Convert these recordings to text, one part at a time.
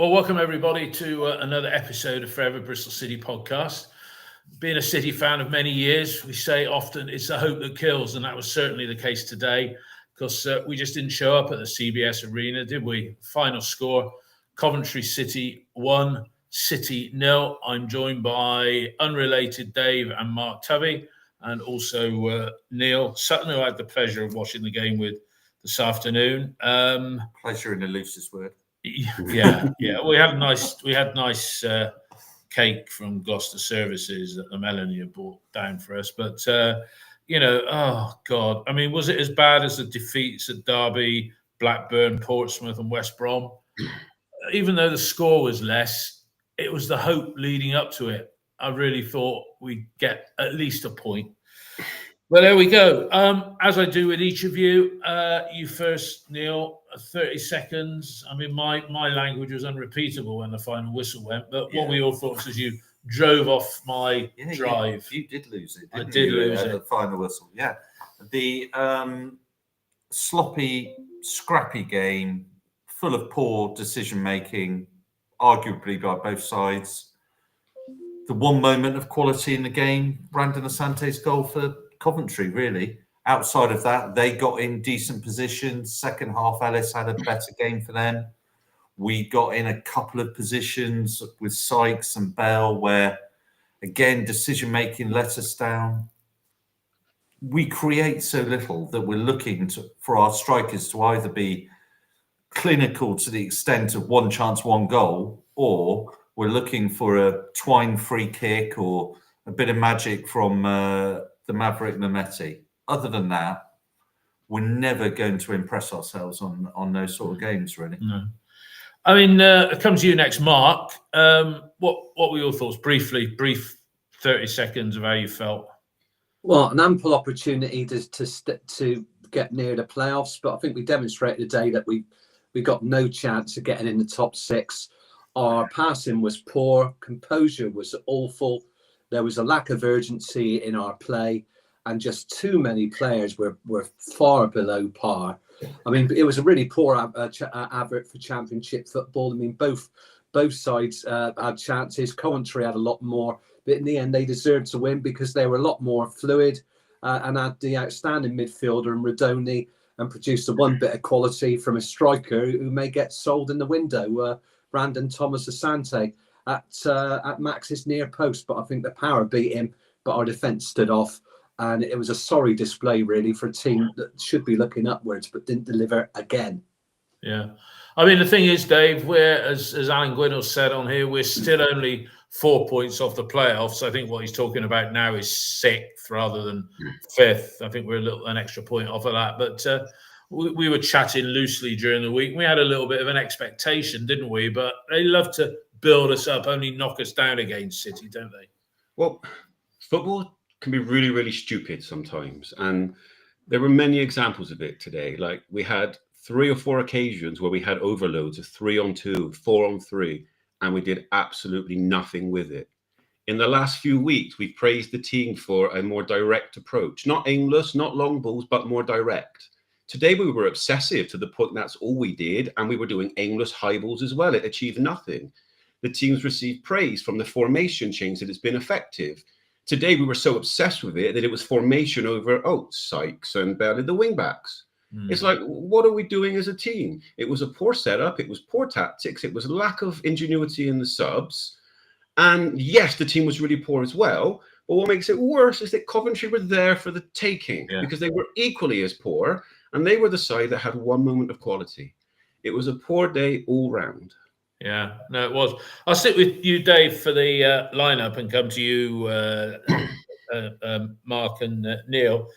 Well, welcome everybody to another episode of Forever Bristol City podcast. Being a City fan of many years, we say often it's the hope that kills, and that was certainly the case today because we just didn't show up at the CBS Arena, did we? Final score, Coventry City 1, City 0. I'm joined by unrelated Dave and Mark Tubby, and also Neil Sutton, who I had the pleasure of watching the game with this afternoon. Pleasure in the loosest word. Yeah. We had nice cake from Gloucester Services that Melanie had brought down for us. But oh God, I mean, was it as bad as the defeats at Derby, Blackburn, Portsmouth, and West Brom? Even though the score was less, it was the hope leading up to it. I really thought we'd get at least a point. Well, there we go. As I do with each of you, you first, Neil, 30 seconds. I mean, my language was unrepeatable when the final whistle went, but what were your thoughts as you drove off my drive? You did lose it. I did lose it. The final whistle, yeah. The sloppy, scrappy game, full of poor decision-making, arguably by both sides. The one moment of quality in the game, Brandon Asante's goal for Coventry, really. Outside of that, they got in decent positions. Second half, Ellis had a better game for them. We got in a couple of positions with Sykes and Bell where, again, decision-making let us down. We create so little that we're looking for our strikers to either be clinical to the extent of one chance, one goal, or we're looking for a Twine free kick or a bit of magic from the Maverick Mehmeti. Other than that, we're never going to impress ourselves on those sort of games, really. No. I mean, it comes to you next, Mark. What were your thoughts? Brief 30 seconds of how you felt. Well, an ample opportunity to get near the playoffs, but I think we demonstrated today that we got no chance of getting in the top six. Our passing was poor, composure was awful. There was a lack of urgency in our play, and just too many players were far below par. I mean, it was a really poor advert for Championship football. I mean, both sides had chances. Coventry had a lot more, but in the end, they deserved to win because they were a lot more fluid and had the outstanding midfielder in Rodoni and produced the one bit of quality from a striker who may get sold in the window, Brandon Thomas Asante. At Max's near post, but I think the power beat him, but our defence stood off, and it was a sorry display really for a team that should be looking upwards but didn't deliver again. Yeah, I mean the thing is, Dave, we're as Alan Gwinnell said on here, we're still only 4 points off the playoffs. I think what he's talking about now is 6th rather than 5th. I think we're an extra point off of that, but we were chatting loosely during the week. We had a little bit of an expectation, didn't we? But they love to build us up, only knock us down against City, don't they? Well, football can be really, really stupid sometimes. And there were many examples of it today. Like we had 3 or 4 occasions where we had overloads of 3-on-2, 4-on-3, and we did absolutely nothing with it. In the last few weeks, we've praised the team for a more direct approach. Not aimless, not long balls, but more direct. Today, we were obsessive to the point that's all we did, and we were doing aimless high balls as well. It achieved nothing. The teams received praise from the formation change that it's been effective. Today, we were so obsessed with it that it was formation over Sykes and Bell in the wing-backs. It's like, what are we doing as a team? It was a poor setup. It was poor tactics. It was lack of ingenuity in the subs. And yes, the team was really poor as well. But what makes it worse is that Coventry were there for the taking because they were equally as poor. And they were the side that had one moment of quality. It was a poor day all round. Yeah, no, it was. I'll sit with you, Dave, for the lineup and come to you, Mark and Neil.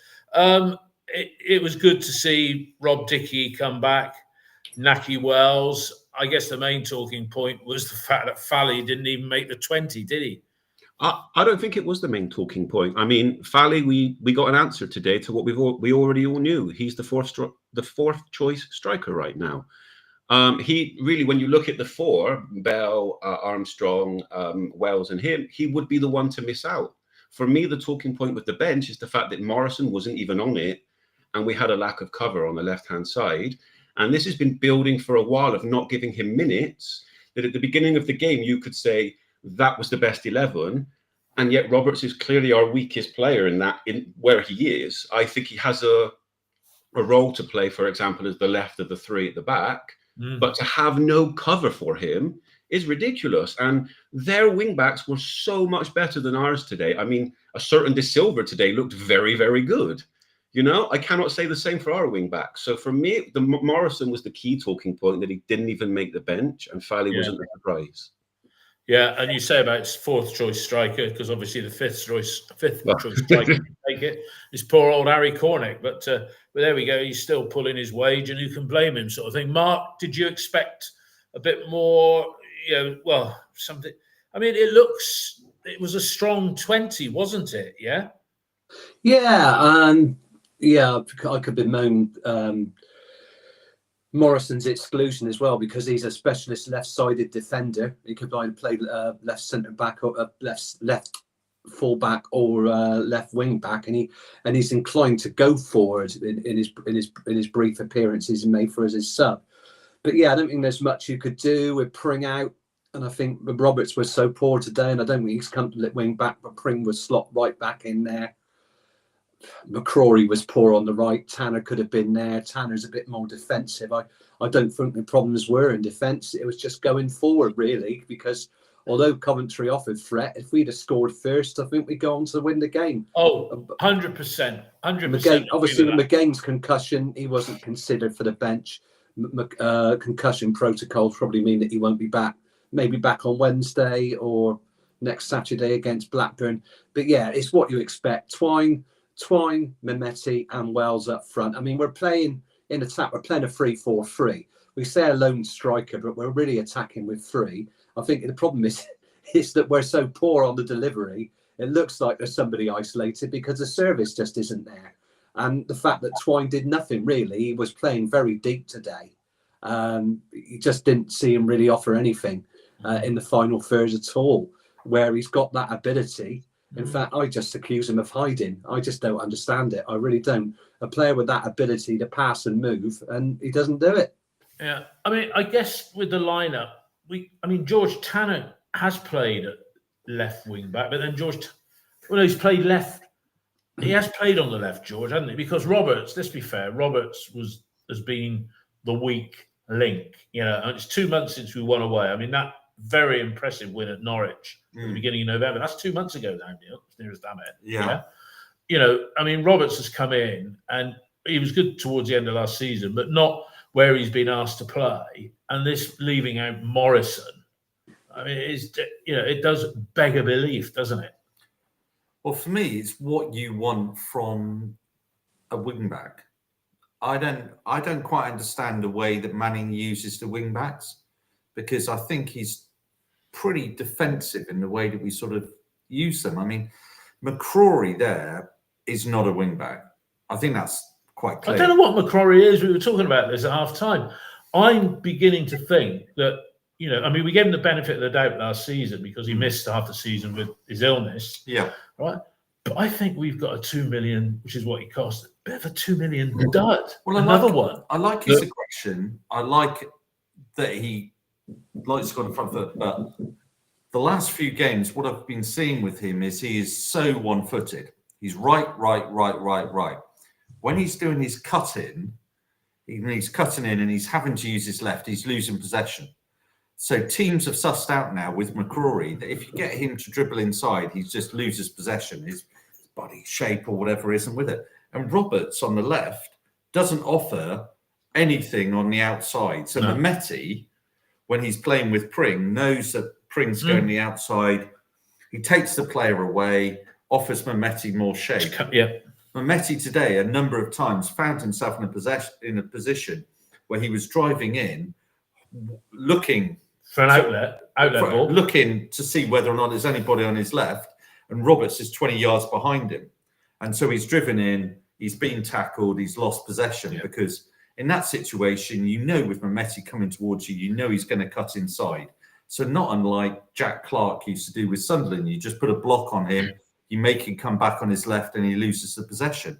It was good to see Rob Dickie come back, Naki Wells. I guess the main talking point was the fact that Fally didn't even make the 20, did he? I don't think it was the main talking point. I mean, Fally, we got an answer today to what we already all knew. He's the fourth choice striker right now. He really, when you look at the 4, Bell, Armstrong, Wells, and him, he would be the one to miss out. For me, the talking point with the bench is the fact that Morrison wasn't even on it, and we had a lack of cover on the left-hand side. And this has been building for a while of not giving him minutes. that at the beginning of the game, you could say that was the best 11. And yet Roberts is clearly our weakest player in where he is. I think he has a role to play, for example, as the left of the three at the back. But to have no cover for him is ridiculous. And their wing backs were so much better than ours today. I mean, a certain De Silva today looked very, very good. You know, I cannot say the same for our wing backs. So for me, Morrison was the key talking point, that he didn't even make the bench, and Fally wasn't a surprise. Yeah, and you say about his fourth choice striker, because obviously the fifth choice striker can take it. It's poor old Harry Cornick, but there we go. He's still pulling his wage, and who can blame him, sort of thing. Mark, did you expect a bit more? Something. I mean, it was a strong 20, wasn't it? Yeah. Yeah, and I could bemoan Morrison's exclusion as well, because he's a specialist left-sided defender. He could either play left centre back or left full back or left wing back, and he's inclined to go forward in his brief appearances and made for as his sub. But yeah, I don't think there's much you could do with Pring out, and I think Roberts was so poor today, and I don't think he's comfortable at wing back, but Pring was slot right back in there. McCrory was poor on the right. Tanner could have been there. Tanner's a bit more defensive. I don't think the problems were in defence. It was just going forward, really, because although Coventry offered threat, if we'd have scored first, I think we'd go on to win the game. Oh, 100%. 100%. Obviously, with McGain's concussion, he wasn't considered for the bench. Concussion protocols probably mean that he won't be back. Maybe back on Wednesday or next Saturday against Blackburn. But yeah, it's what you expect. Twine, Mehmeti and Wells up front. I mean, we're playing in attack. We're playing a 3-4-3. We say a lone striker, but we're really attacking with three. I think the problem is that we're so poor on the delivery. It looks like there's somebody isolated because the service just isn't there. And the fact that Twine did nothing really, he was playing very deep today. You just didn't see him really offer anything in the final third at all, where he's got that ability. In fact, I just accuse him of hiding. I just don't understand it. I really don't. A player with that ability to pass and move, and he doesn't do it. Yeah, I mean, I guess with the lineup, George Tanner has played at left wing back, but then he's played left. He has played on the left, George, hasn't he? Because Roberts, let's be fair, Roberts has been the weak link. You know, and it's 2 months since we won away. I mean, that very impressive win at Norwich at the beginning of November. That's 2 months ago now, Neil. As near as damn it. Yeah. You know, I mean, Roberts has come in and he was good towards the end of last season, but not where he's been asked to play. And this leaving out Morrison, I mean, it does beg a belief, doesn't it? Well, for me, it's what you want from a wing back. I don't quite understand the way that Manning uses the wing backs, because I think he's pretty defensive in the way that we sort of use them. I mean, McCrory there is not a wing back. I think that's quite clear. I don't know what McCrory is. We were talking about this at half time. I'm beginning to think that, you know, I mean, we gave him the benefit of the doubt last season because he missed half the season with his illness. Yeah. Right. But I think we've got a 2 million, which is what he cost. A bit of a 2 million dud. Well, another one. I like his aggression. I like that he likes to go in front of it. But the last few games, what I've been seeing with him is he is so one-footed. He's right. When he's doing his cutting, he's cutting in and he's having to use his left, he's losing possession. So teams have sussed out now with McCrory that if you get him to dribble inside, he just loses possession, his body shape or whatever isn't with it. And Roberts on the left doesn't offer anything on the outside. So Mehmeti, when he's playing with Pring, knows that Pring's going the outside. He takes the player away, offers Mehmeti more shape. Yeah. Mehmeti today, a number of times, found himself in a position where he was driving in, looking for an outlet ball, looking to see whether or not there's anybody on his left, and Roberts is 20 yards behind him, and so he's driven in, he's been tackled, he's lost possession because in that situation, you know, with Mehmeti coming towards you, you know he's going to cut inside. So not unlike Jack Clark used to do with Sunderland, you just put a block on him, you make him come back on his left, and he loses the possession.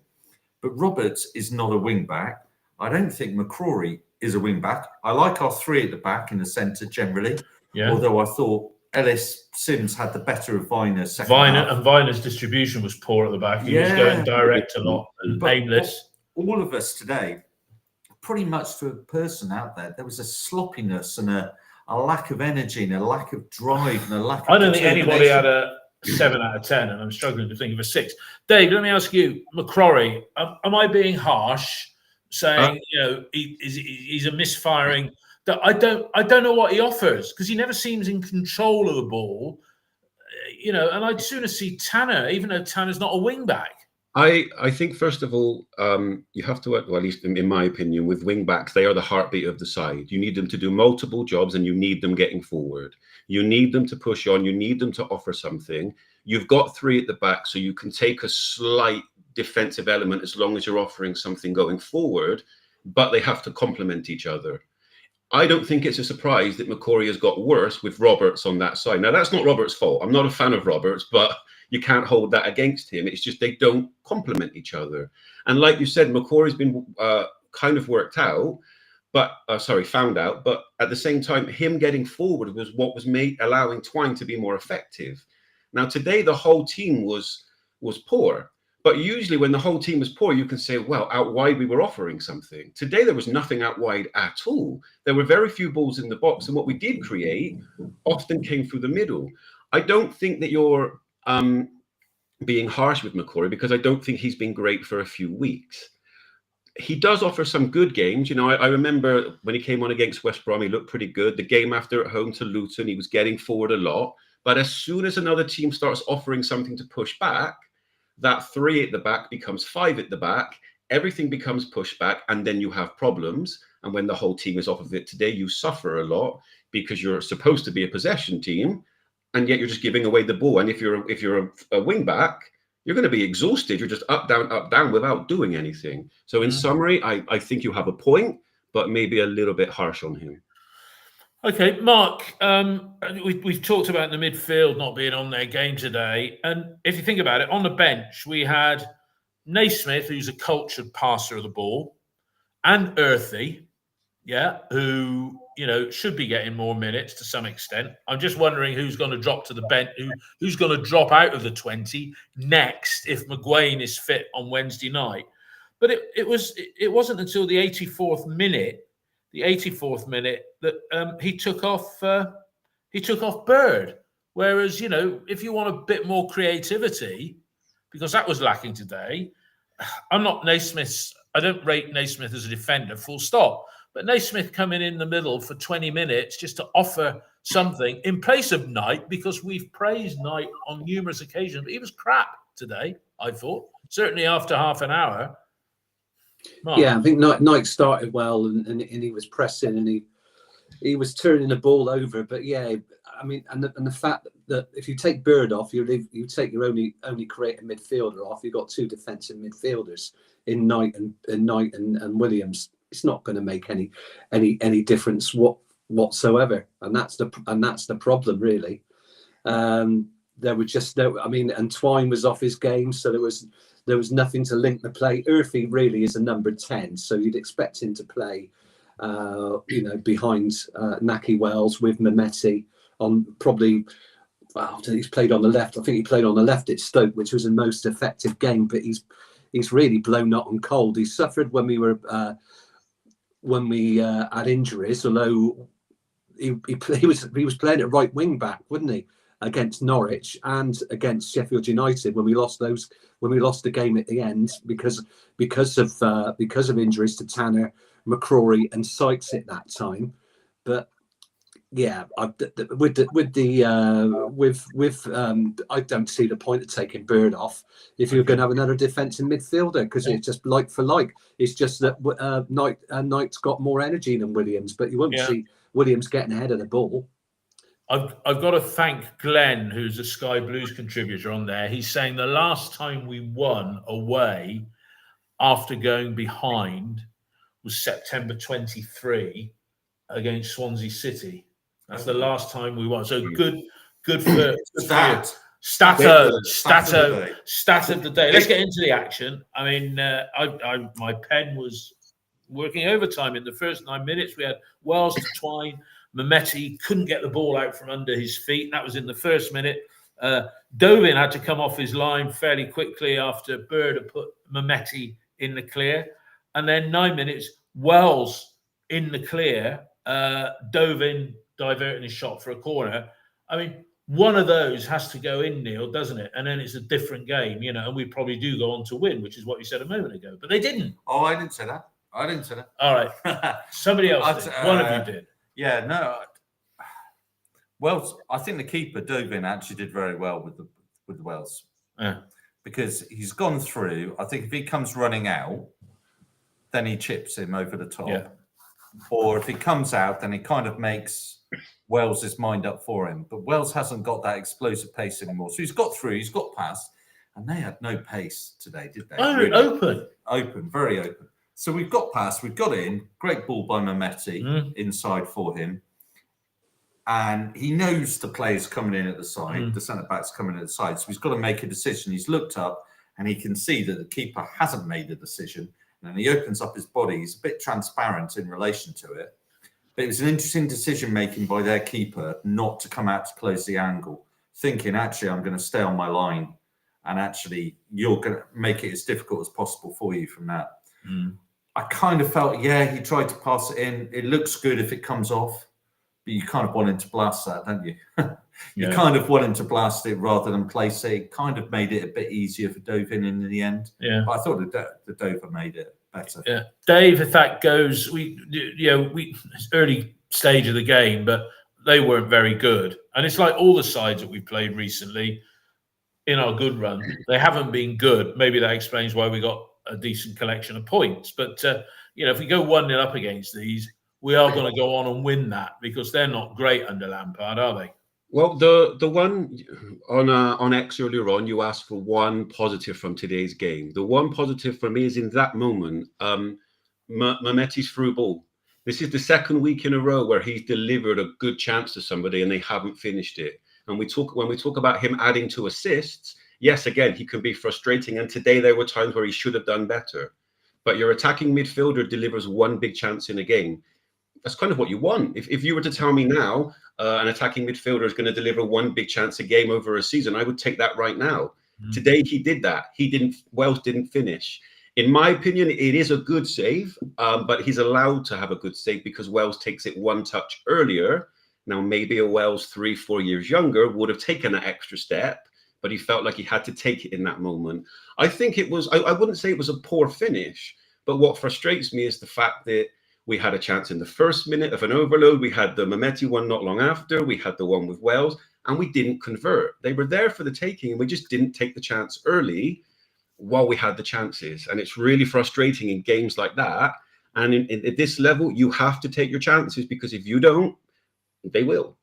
But Roberts is not a wing back. I don't think McCrory is a wing back. I like our three at the back in the centre generally. Yeah. Although I thought Ellis Sims had the better of Viner second Viner, half. and Viner's distribution was poor at the back. He was going direct a lot and But aimless. All of us today, pretty much to a person out there was a sloppiness and a lack of energy and a lack of drive and a lack of I don't think anybody determination. had a 7 out of 10, and I'm struggling to think of a 6. Dave, let me ask you, McCrory, am I being harsh saying he's a misfiring? That I don't know what he offers, because he never seems in control of the ball, and I'd sooner see Tanner, even though Tanner's not a wing back. I think, first of all, you have to, well, at least in my opinion, with wing backs, they are the heartbeat of the side. You need them to do multiple jobs, and you need them getting forward. You need them to push on. You need them to offer something. You've got 3 at the back, so you can take a slight defensive element as long as you're offering something going forward, but they have to complement each other. I don't think it's a surprise that McCrory has got worse with Roberts on that side. Now, that's not Roberts' fault. I'm not a fan of Roberts, but you can't hold that against him. It's just they don't complement each other. And like you said, McCrory's been kind of found out. But at the same time, him getting forward was what was allowing Twine to be more effective. Now, today, the whole team was poor. But usually when the whole team was poor, you can say, well, out wide, we were offering something. Today, there was nothing out wide at all. There were very few balls in the box. And what we did create often came through the middle. I don't think that you're being harsh with McCrory, because I don't think he's been great for a few weeks. He does offer some good games. I remember when he came on against West Brom, he looked pretty good. The game after at home to Luton, he was getting forward a lot. But as soon as another team starts offering something to push back, that 3 at the back becomes 5 at the back. Everything becomes pushed back, and then you have problems. And when the whole team is off of it today, you suffer a lot, because you're supposed to be a possession team, and yet you're just giving away the ball. And if you're a wing back, you're going to be exhausted. You're just up, down without doing anything. So in summary, I think you have a point, but maybe a little bit harsh on him. Okay, Mark, we've talked about the midfield not being on their game today. And if you think about it, on the bench, we had Naismith, who's a cultured passer of the ball, and Earthy, who, should be getting more minutes to some extent. I'm just wondering who's going to drop to the bench, who's going to drop out of the 20 next if McGuane is fit on Wednesday night. But it wasn't until the 84th minute that he took off Bird. Whereas, if you want a bit more creativity, because that was lacking today, I don't rate Naismith as a defender, full stop. But Naismith coming in the middle for 20 minutes just to offer something in place of Knight, because we've praised Knight on numerous occasions, but he was crap today, I thought. Certainly after half an hour. Mark. Yeah, I think Knight started well, and he was pressing, and he was turning the ball over. But yeah, I mean, and the fact that if you take Bird off, you take your only creative midfielder off. You've got 2 defensive midfielders in Knight and Williams. It's not going to make any difference whatsoever, and that's the problem really. There were just no. I mean, and Twine was off his game, so there was nothing to link the play. Earthy really is a number 10, so you'd expect him to play, behind Naki Wells with Mehmeti on probably. Well, he's played on the left. I think he played on the left at Stoke, which was the most effective game. But he's really blown hot and cold. He suffered when we had injuries, although he was playing at right wing back, wasn't he, against Norwich and against Sheffield United when we lost the game at the end because of injuries to Tanner, McCrory, and Sykes at that time. But yeah, I don't see the point of taking Bird off if you're going to have another defensive midfielder, because it's just like for like. It's just that Knight's got more energy than Williams, but you won't see Williams getting ahead of the ball. I've got to thank Glenn, who's a Sky Blues contributor on there. He's saying the last time we won away after going behind was September 23 against Swansea City. That's the last time we won. So good for stat of the day. Let's get into the action. I mean, my pen was working overtime in the first 9 minutes. We had Wells to Twine, Mehmeti couldn't get the ball out from under his feet. That was in the first minute. Dovin had to come off his line fairly quickly after Bird had put Mehmeti in the clear. And then 9 minutes, Wells in the clear, Dovin diverting his shot for a corner. I mean, one of those has to go in, Neil, doesn't it? And then it's a different game, and we probably do go on to win, which is what you said a moment ago. But they didn't. Oh, I didn't say that. All right. Somebody else did. One of you did. Yeah, no. Wells, I think the keeper, Dovin, actually did very well with Wells. Yeah. Because he's gone through. I think if he comes running out, then he chips him over the top. Yeah. Or if he comes out, then he kind of makes Wells' mind up for him. But Wells hasn't got that explosive pace anymore. So he's got through, he's got past, and they had no pace today, did they? Oh, really? Open, very open. So we've got past, we've got in. Great ball by Mehmeti inside for him. And he knows the players coming in at the side, the centre-back's coming in at the side. So he's got to make a decision. He's looked up and he can see that the keeper hasn't made a decision. And he opens up his body. He's a bit transparent in relation to it. But it was an interesting decision-making by their keeper not to come out to close the angle, thinking, actually, I'm going to stay on my line. And actually, you're going to make it as difficult as possible for you from that. I kind of felt, he tried to pass it in. It looks good if it comes off. But you kind of want him to blast that, don't you? You kind of want him to blast it rather than place it. It kind of made it a bit easier for Dovin in the end. Yeah. But I thought the Dover made it better. Yeah. Dave, if that goes, we it's early stage of the game, but they weren't very good. And it's like all the sides that we've played recently in our good run, they haven't been good. Maybe that explains why we got a decent collection of points. But, if we go 1-0 up against these, we are going to go on and win that because they're not great under Lampard, are they? Well, the one on X earlier on, you asked for one positive from today's game. The one positive for me is in that moment, Mehmeti's through ball. This is the second week in a row where he's delivered a good chance to somebody and they haven't finished it. And when we talk about him adding to assists, yes, again, he can be frustrating. And today there were times where he should have done better. But your attacking midfielder delivers one big chance in a game. That's kind of what you want. If you were to tell me now an attacking midfielder is going to deliver one big chance a game over a season, I would take that right now. Today he did that. Wells didn't finish. In my opinion, it is a good save, but he's allowed to have a good save because Wells takes it one touch earlier. Now, maybe a Wells 3-4 years younger would have taken that extra step, but he felt like he had to take it in that moment. I think it was, I wouldn't say it was a poor finish, but what frustrates me is the fact that we had a chance in the first minute of an overload. We had the Mehmeti one not long after. We had the one with Wells, and we didn't convert. They were there for the taking, and we just didn't take the chance early while we had the chances. And it's really frustrating in games like that. And at this level, you have to take your chances because if you don't, they will.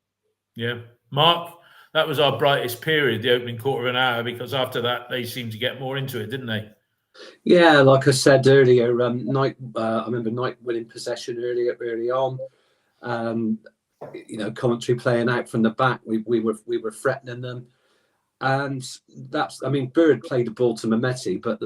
Yeah. Mark, that was our brightest period, the opening quarter of an hour, because after that, they seemed to get more into it, didn't they? Yeah, like I said earlier, Knight. I remember Knight winning possession early on. Coventry playing out from the back. We were threatening them, and Bird played the ball to Mehmeti, but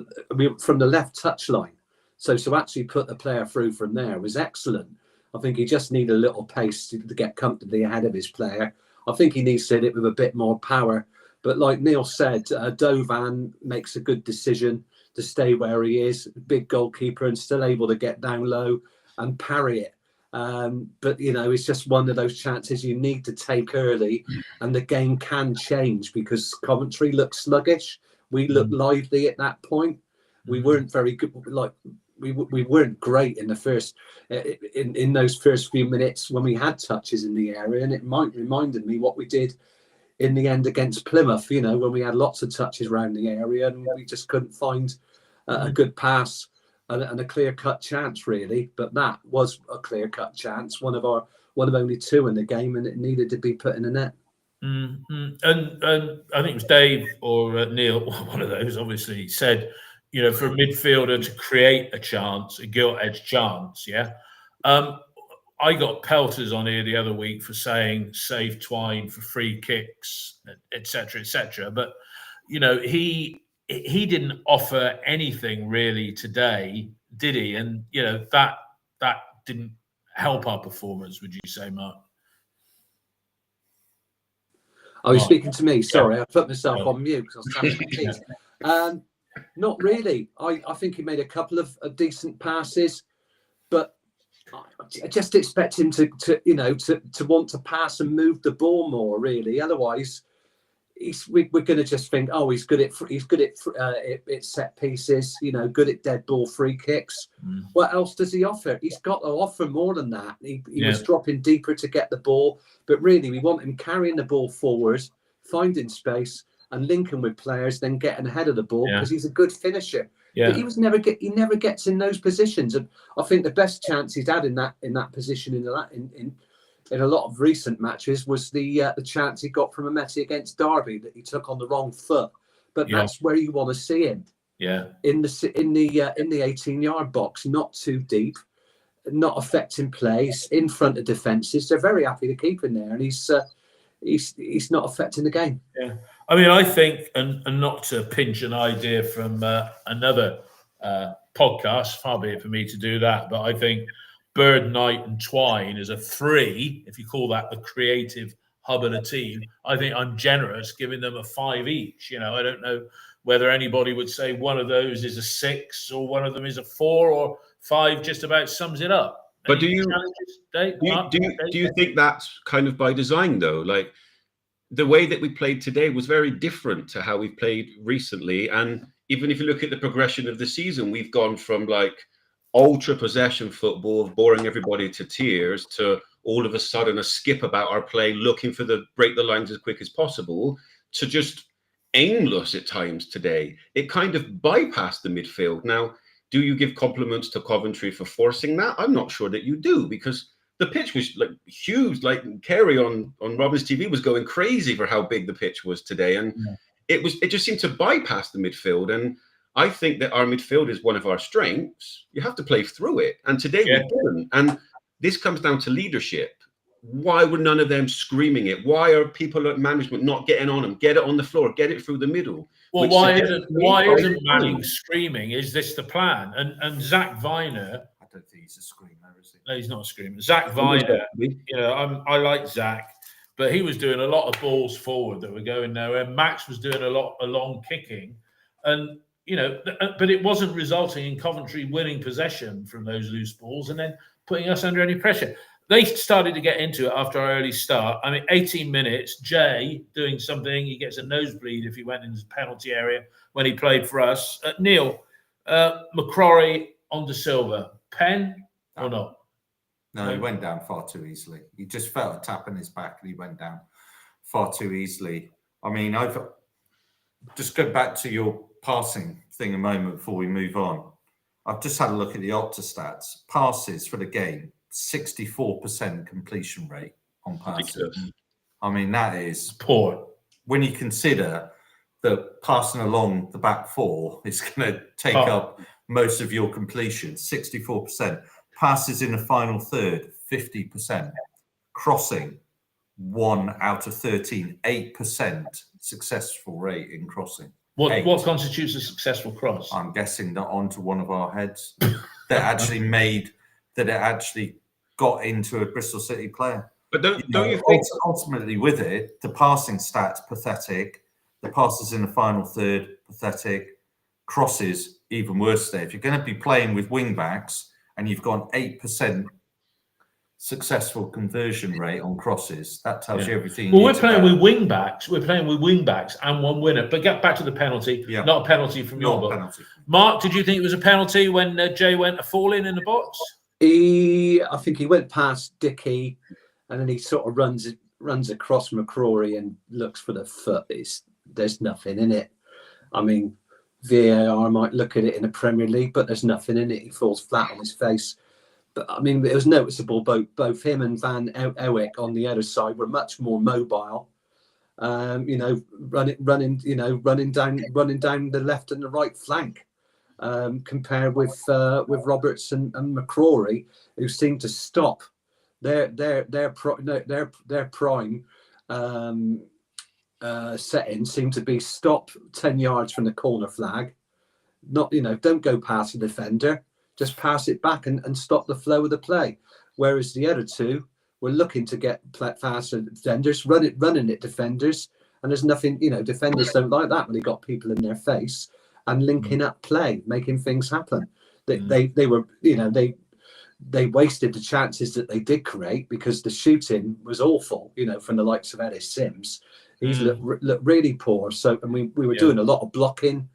from the left touch line. So actually put the player through from there was excellent. I think he just needed a little pace to get comfortably ahead of his player. I think he needs to hit it with a bit more power. But like Neil said, Dovan makes a good decision to stay where he is, big goalkeeper, and still able to get down low and parry it. But it's just one of those chances you need to take early, and the game can change because Coventry looked sluggish. We looked lively at that point. We weren't very good. Like we weren't great in the first in those first few minutes when we had touches in the area, and it reminded me what we did in the end against Plymouth, when we had lots of touches around the area and we just couldn't find a good pass and a clear-cut chance, really. But that was a clear-cut chance, one of only two in the game, and it needed to be put in the net. And I think it was Dave or Neil, one of those, obviously, said, for a midfielder to create a chance, a gilt-edged chance, I got pelters on here the other week for saying save Twine for free kicks, etc., etc. But he didn't offer anything really today, did he? And that didn't help our performance. Would you say, Mark? Oh, you're speaking to me. Sorry, Yeah. I put myself No. on mute because I was tapping my keys. Not really. I think he made a couple of decent passes, but I just expect him to want to pass and move the ball more. Really, otherwise, we're going to just think, oh, he's good at set pieces. Good at dead ball free kicks. What else does he offer? He's got to offer more than that. He was dropping deeper to get the ball, but really, we want him carrying the ball forward, finding space, and linking with players, then getting ahead of the ball because he's a good finisher. Yeah. But he never gets in those positions. And I think the best chance he's had in that position in a lot of recent matches was the chance he got from Inertia against Derby that he took on the wrong foot. But that's where you want to see him. Yeah. In the 18-yard box, not too deep, not affecting plays in front of defences. They're very happy to keep him there, and he's not affecting the game. Yeah. I mean, I think, and not to pinch an idea from another podcast, far be it for me to do that, but I think Bird, Knight and Twine is a 3, if you call that the creative hub of the team. I think I'm generous giving them a 5 each. I don't know whether anybody would say one of those is a 6 or one of them is a 4 or 5 just about sums it up. But do you think that's kind of by design, though? Like, the way that we played today was very different to how we've played recently. And even if you look at the progression of the season, we've gone from like ultra possession football of boring everybody to tears to all of a sudden a skip about our play, looking for break the lines as quick as possible, to just aimless at times today. It kind of bypassed the midfield. Now, do you give compliments to Coventry for forcing that? I'm not sure that you do, because the pitch was like huge. Like Kerry on Robin's TV was going crazy for how big the pitch was today. And it just seemed to bypass the midfield. And I think that our midfield is one of our strengths. You have to play through it. And today we didn't. And this comes down to leadership. Why were none of them screaming it? Why are people at management not getting on them? Get it on the floor, get it through the middle. Well, why isn't Manning screaming? Is this the plan? And Zach Viner, I don't think he's a screamer, is he? No, he's not a screamer. Zach Viner, I like Zach, but he was doing a lot of balls forward that were going nowhere. Max was doing a lot of long kicking, and but it wasn't resulting in Coventry winning possession from those loose balls and then putting us under any pressure. They started to get into it after our early start. I mean, 18 minutes, Jay doing something. He gets a nosebleed if he went into the penalty area when he played for us. Neil, McCrory on De Silva. Pen or not? No, he went down far too easily. He just felt a tap in his back and he went down far too easily. I mean, I've just go back to your passing thing a moment before we move on. I've just had a look at the Opta stats. Passes for the game, 64% completion rate on passes. I mean, that is poor. When you consider that passing along the back four is going to take up most of your completion, 64%. Passes in the final third, 50%. Crossing, 1 out of 13, 8% successful rate in crossing. What constitutes a successful cross? I'm guessing that onto one of our heads that actually got into a Bristol City player. But don't you think ultimately with it, the passing stats pathetic, the passes in the final third pathetic, crosses even worse there. If you're going to be playing with wing backs and you've got an 8% successful conversion rate on crosses, that tells you everything. Well, we're playing with wing backs. We're playing with wing backs and one winner. But get back to the penalty. Yeah. Not a penalty from your book. Mark, did you think it was a penalty when Jay went a fall in the box? I think he went past Dickey, and then he sort of runs across McCrory and looks for the foot. There's nothing in it. I mean, VAR might look at it in the Premier League, but there's nothing in it. He falls flat on his face. But I mean, it was noticeable. Both him and Van Ewick on the other side were much more mobile. Running down the left and the right flank. Compared with Roberts and McCrory, who seemed to stop their prime setting seemed to be stop 10 yards from the corner flag. Not don't go past the defender, just pass it back and stop the flow of the play. Whereas the other two were looking to get faster defenders, running at defenders, and there's nothing, defenders don't like that when they got people in their face and linking up play, making things happen. They were, they wasted the chances that they did create because the shooting was awful, from the likes of Ellis Sims. He's looked really poor. So, and we were doing a lot of blocking,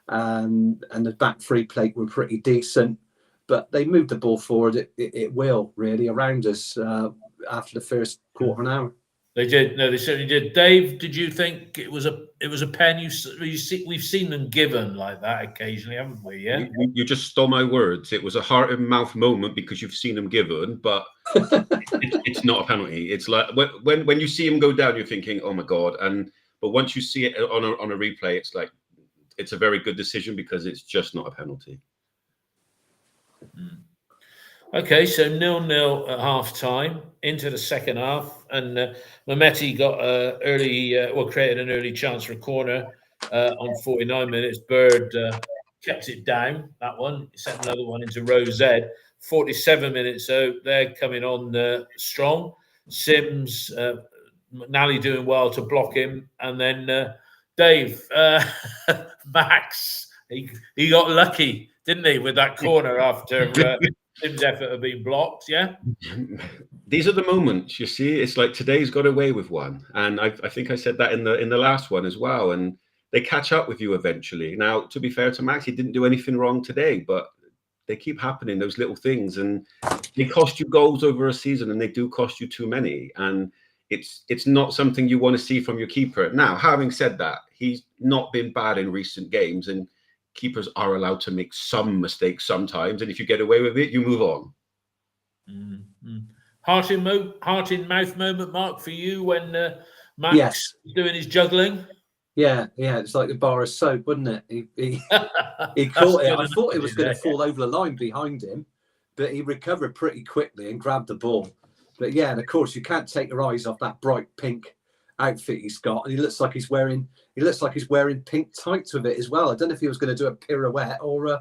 and the back three plate were pretty decent, but they moved the ball forward it will really around us after the first quarter of an hour. They did. No, they certainly did. Dave, did you think it was a pen? We've seen them given like that occasionally, haven't we? Yeah. You just stole my words. It was a heart and mouth moment because you've seen them given, but it's not a penalty. It's like when you see him go down, you're thinking, oh my god. But once you see it on a replay, it's like it's a very good decision because it's just not a penalty. Okay, so 0-0 at half time into the second half, and Mehmeti got created an early chance for a corner on 49 minutes. Bird kept it down, that one. He sent another one into row Z. 47 minutes, so they're coming on strong. Sims, McNally doing well to block him, and then Dave, Max, he got lucky, didn't he, with that corner after Tim's effort had been blocked, yeah? These are the moments, you see. It's like today's got away with one. And I think I said that in the last one as well. And they catch up with you eventually. Now, to be fair to Max, he didn't do anything wrong today, but they keep happening, those little things. And they cost you goals over a season, and they do cost you too many. And it's not something you want to see from your keeper. Now, having said that, he's not been bad in recent games, and keepers are allowed to make some mistakes sometimes, and if you get away with it, you move on. Heart in mouth moment, Mark, for you when Max was doing his juggling. Yeah, it's like the bar of soap, wasn't it? He caught it. I thought it was going to fall over the line behind him, but he recovered pretty quickly and grabbed the ball. But yeah, and of course you can't take your eyes off that bright pink outfit he's got, and he looks like he's wearing pink tights with it as well. I don't know if he was going to do a pirouette or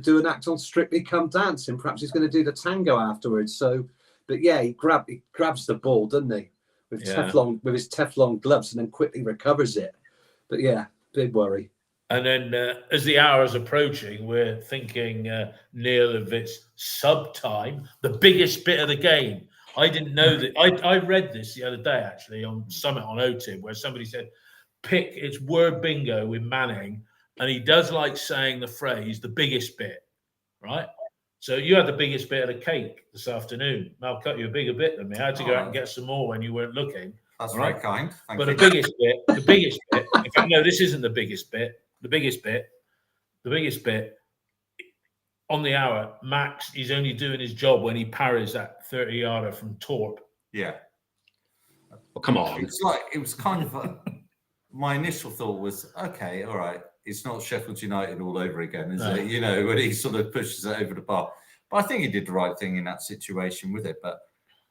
do an act on Strictly Come Dancing. Perhaps he's going to do the tango afterwards. So, but yeah, he grabs the ball, doesn't he, with his Teflon gloves, and then quickly recovers it. But yeah, big worry. And then as the hour is approaching, we're thinking, Neil, of it's sub time, the biggest bit of the game. I didn't know that. I read this the other day, actually, on Summit on OTIB, where somebody said, it's word bingo with Manning, and he does like saying the phrase, the biggest bit, right? So you had the biggest bit of the cake this afternoon. I'll cut you a bigger bit than me. I had to go out and get some more when you weren't looking. That's very kind. Thank you. The biggest bit, in fact, no, this isn't the biggest bit. The biggest bit on the hour, Max, he's only doing his job when he parries that 30-yarder from Torp. Yeah. Well, come on. It was kind of my initial thought was, okay, all right, it's not Sheffield United all over again, is it? When he sort of pushes it over the bar. But I think he did the right thing in that situation with it. But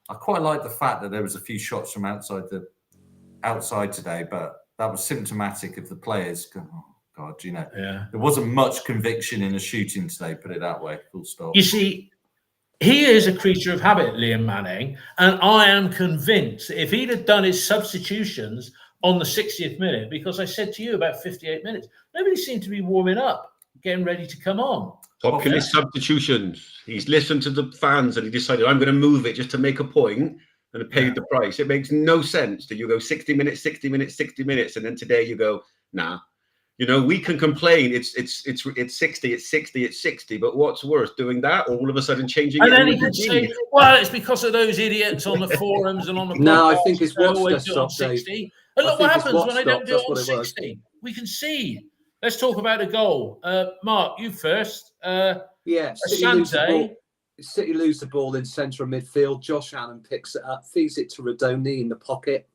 I quite like the fact that there was a few shots from outside today, but that was symptomatic of the players. Oh, God, there wasn't much conviction in the shooting today, put it that way, full stop. You see, he is a creature of habit, Liam Manning, and I am convinced if he'd have done his substitutions on the 60th minute, because I said to you about 58 minutes, nobody seemed to be warming up, getting ready to come on. Populist substitutions. He's listened to the fans and he decided, I'm going to move it just to make a point, and it paid the price. It makes no sense that you go 60 minutes, 60 minutes, 60 minutes, and then today you go, nah. We can complain. It's 60, it's 60, it's 60. But what's worse, doing that or all of a sudden changing? And then he could say, "Well, it's because of those idiots on the forums and on the." No, I think it's watched us on 60. And look what happens when they don't do it on 60. We can see. Let's talk about a goal. Mark, you first. City lose the ball in central midfield. Josh Allen picks it up, feeds it to Rodoni in the pocket,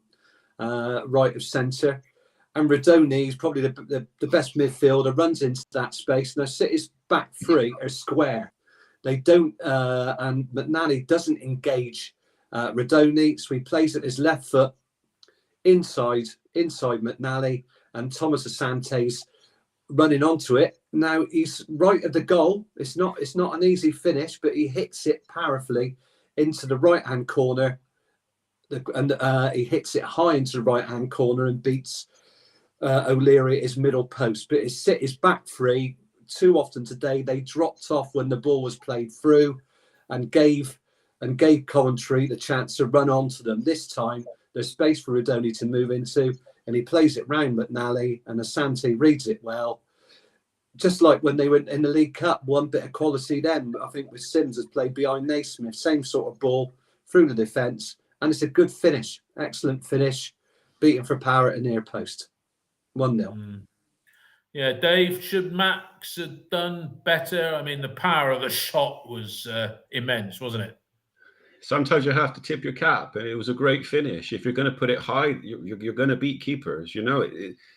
right of centre. And Rodoni is probably the best midfielder, runs into that space. Now, City's back three are square. They don't, and McNally doesn't engage Rodoni, so he plays at his left foot inside McNally, and Thomas Asante's running onto it. Now he's right at the goal. It's not an easy finish, but he hits it powerfully into the right-hand corner he hits it high into the right-hand corner and beats O'Leary at his middle post. But his back three, too often today, they dropped off when the ball was played through and gave Coventry the chance to run onto them. This time, there's space for Rudoni to move into, and he plays it round McNally, and Asante reads it well. Just like when they went in the League Cup, one bit of quality then, I think, with Sims has played behind Naismith, same sort of ball through the defence, and it's a good finish, excellent finish, beating for power at the near post. 1-0. Yeah, Dave, should Max have done better? I mean, the power of the shot was immense, wasn't it? Sometimes you have to tip your cap, and it was a great finish. If you're going to put it high, you're going to beat keepers. You know,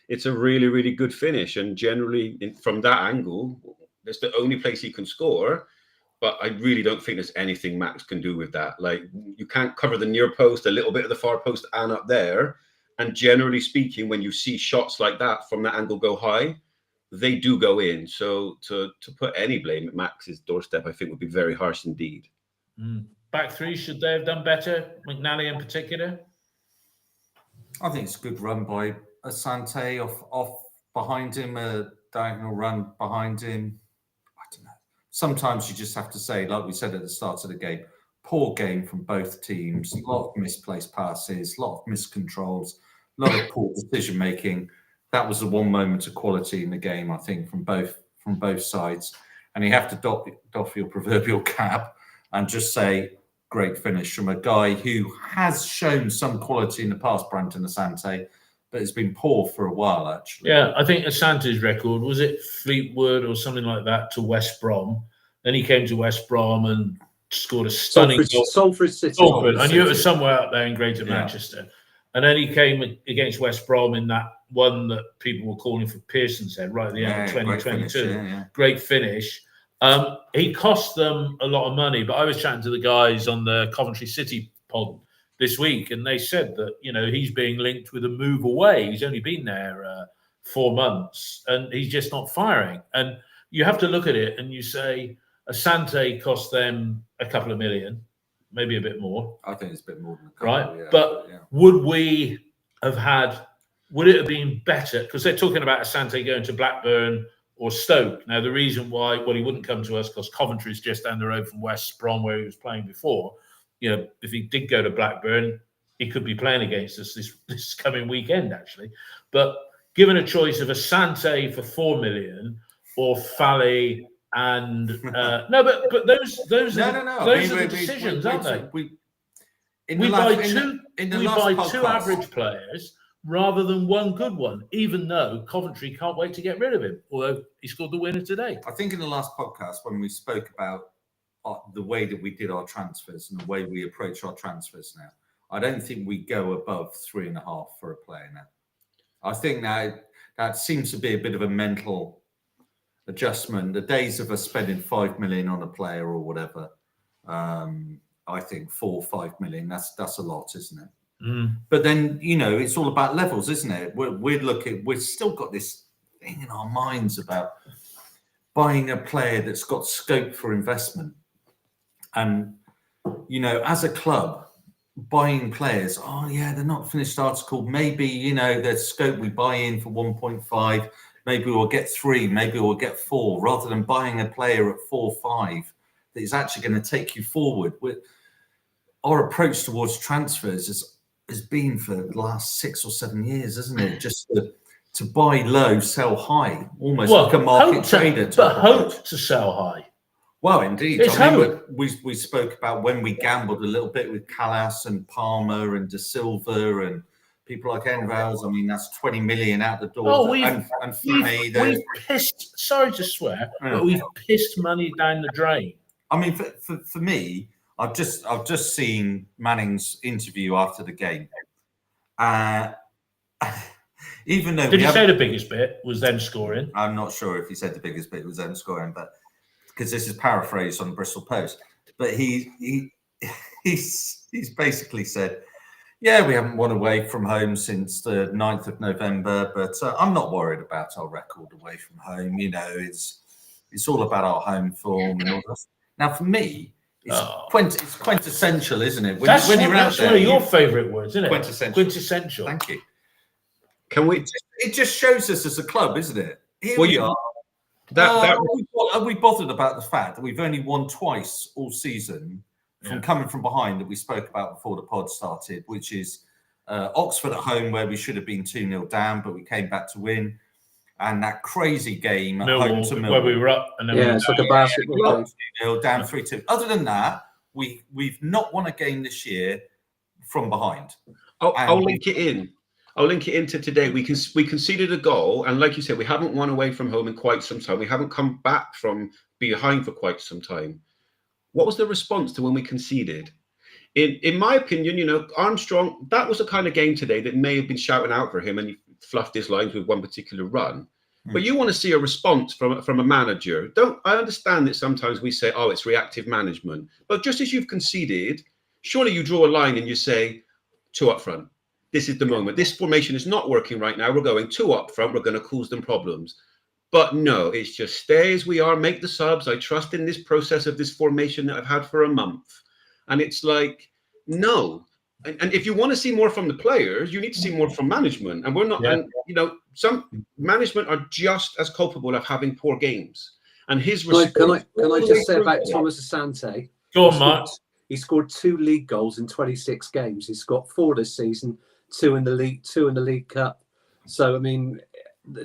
it's a really, really good finish, and generally from that angle, that's the only place he can score. But I really don't think there's anything Max can do with that. Like, you can't cover the near post, a little bit of the far post, and up there. And generally speaking, when you see shots like that from that angle go high, they do go in. So to put any blame at Max's doorstep, I think would be very harsh indeed. Back three, should they have done better? McNally in particular? I think it's a good run by Asante off behind him, a diagonal run behind him. I don't know. Sometimes you just have to say, like we said at the start of the game, poor game from both teams, a lot of misplaced passes, a lot of miscontrols, a lot of poor decision making. That was the one moment of quality in the game, I think, from both sides. And you have to doff your proverbial cap and just say, great finish from a guy who has shown some quality in the past, Brandon Asante, but it's been poor for a while, actually. Yeah, I think Asante's record, was it Fleetwood or something like that, to West Brom? Then he came to West Brom and scored a stunning goal. Salford City. Salford. I knew it was somewhere up there in Greater Manchester. And then he came against West Brom in that one that people were calling for Pearson's head right at the end of 2022. Great finish. He cost them a lot of money, but I was chatting to the guys on the Coventry City pod this week, and they said that, you know, he's being linked with a move away. He's only been there 4 months, and he's just not firing. And you have to look at it and you say, Asante cost them a couple of million, maybe a bit more. I think it's a bit more than a couple, right? Yeah, but would it have been better? Because they're talking about Asante going to Blackburn or Stoke. Now, the reason why, he wouldn't come to us because Coventry's just down the road from West Brom where he was playing before. You know, if he did go to Blackburn, he could be playing against us this coming weekend, actually. But given a choice of Asante for 4 million or Fally and but those are the decisions, aren't they? We buy two average players rather than one good one, even though Coventry can't wait to get rid of him, although he scored the winner today. I think in the last podcast, when we spoke about the way that we did our transfers and the way we approach our transfers now, I don't think we go above 3.5 for a player now. I think that seems to be a bit of a mental adjustment. The days of us spending 5 million on a player or whatever, I think 4 or 5 million, that's a lot, isn't it? But then, you know, it's all about levels, isn't it? We've still got this thing in our minds about buying a player that's got scope for investment. And, you know, as a club, buying players, they're not finished article. Maybe, you know, there's scope, we buy in for 1.5, maybe we'll get 3, maybe we'll get 4, rather than buying a player at 4 or 5 that is actually going to take you forward. Our approach towards transfers has been for the last 6 or 7 years, isn't it? Just to buy low, sell high, almost like a market trader. But hope to sell high. Well, indeed. We spoke about when we gambled a little bit with Callas and Palmer and De Silva and people like Envels. I mean, that's 20 million out the door. We've pissed. Sorry to swear, but we've pissed money down the drain. I mean, for me, I've just seen Manning's interview after the game. Even though did he say the biggest bit was them scoring? I'm not sure if he said the biggest bit was them scoring, but because this is paraphrased on the Bristol Post. But he's basically said, yeah, we haven't won away from home since the 9th of November, but I'm not worried about our record away from home. You know, it's all about our home form and all that. Now, for me, It's quintessential, isn't it? That's when you're out that's there, one of your favourite words, isn't it? Quintessential. Thank you. Can we? It just shows us as a club, isn't it? Here we are. Are we bothered about the fact that we've only won twice all season from coming from behind that we spoke about before the pod started, which is Oxford at home, where we should have been 2-0 down, but we came back to win. And that crazy game at home to Millwall, where we were up, and then it's like a basketball game. 2-0 down 3-2. Other than that, we've not won a game this year from behind. I'll link it in. I'll link it into today. We conceded a goal, and like you said, we haven't won away from home in quite some time. We haven't come back from behind for quite some time. What was the response to when we conceded? In my opinion, Armstrong, that was a kind of game today that may have been shouting out for him, and he fluffed his lines with one particular run. But you want to see a response from a manager. I understand that sometimes we say, oh, it's reactive management. But just as you've conceded, surely you draw a line and you say, 2 up front. This is the moment. This formation is not working right now. We're going 2 up front. We're going to cause them problems. But no, it's just stay as we are, make the subs. I trust in this process of this formation that I've had for a month. And it's like, no. And if you want to see more from the players, you need to see more from management. And we're not, some management are just as culpable of having poor games. And his response. Can I just say about Thomas Asante? Go on, Mark. He scored 2 league goals in 26 games. He's got 4 this season, 2 in the League Cup. So I mean,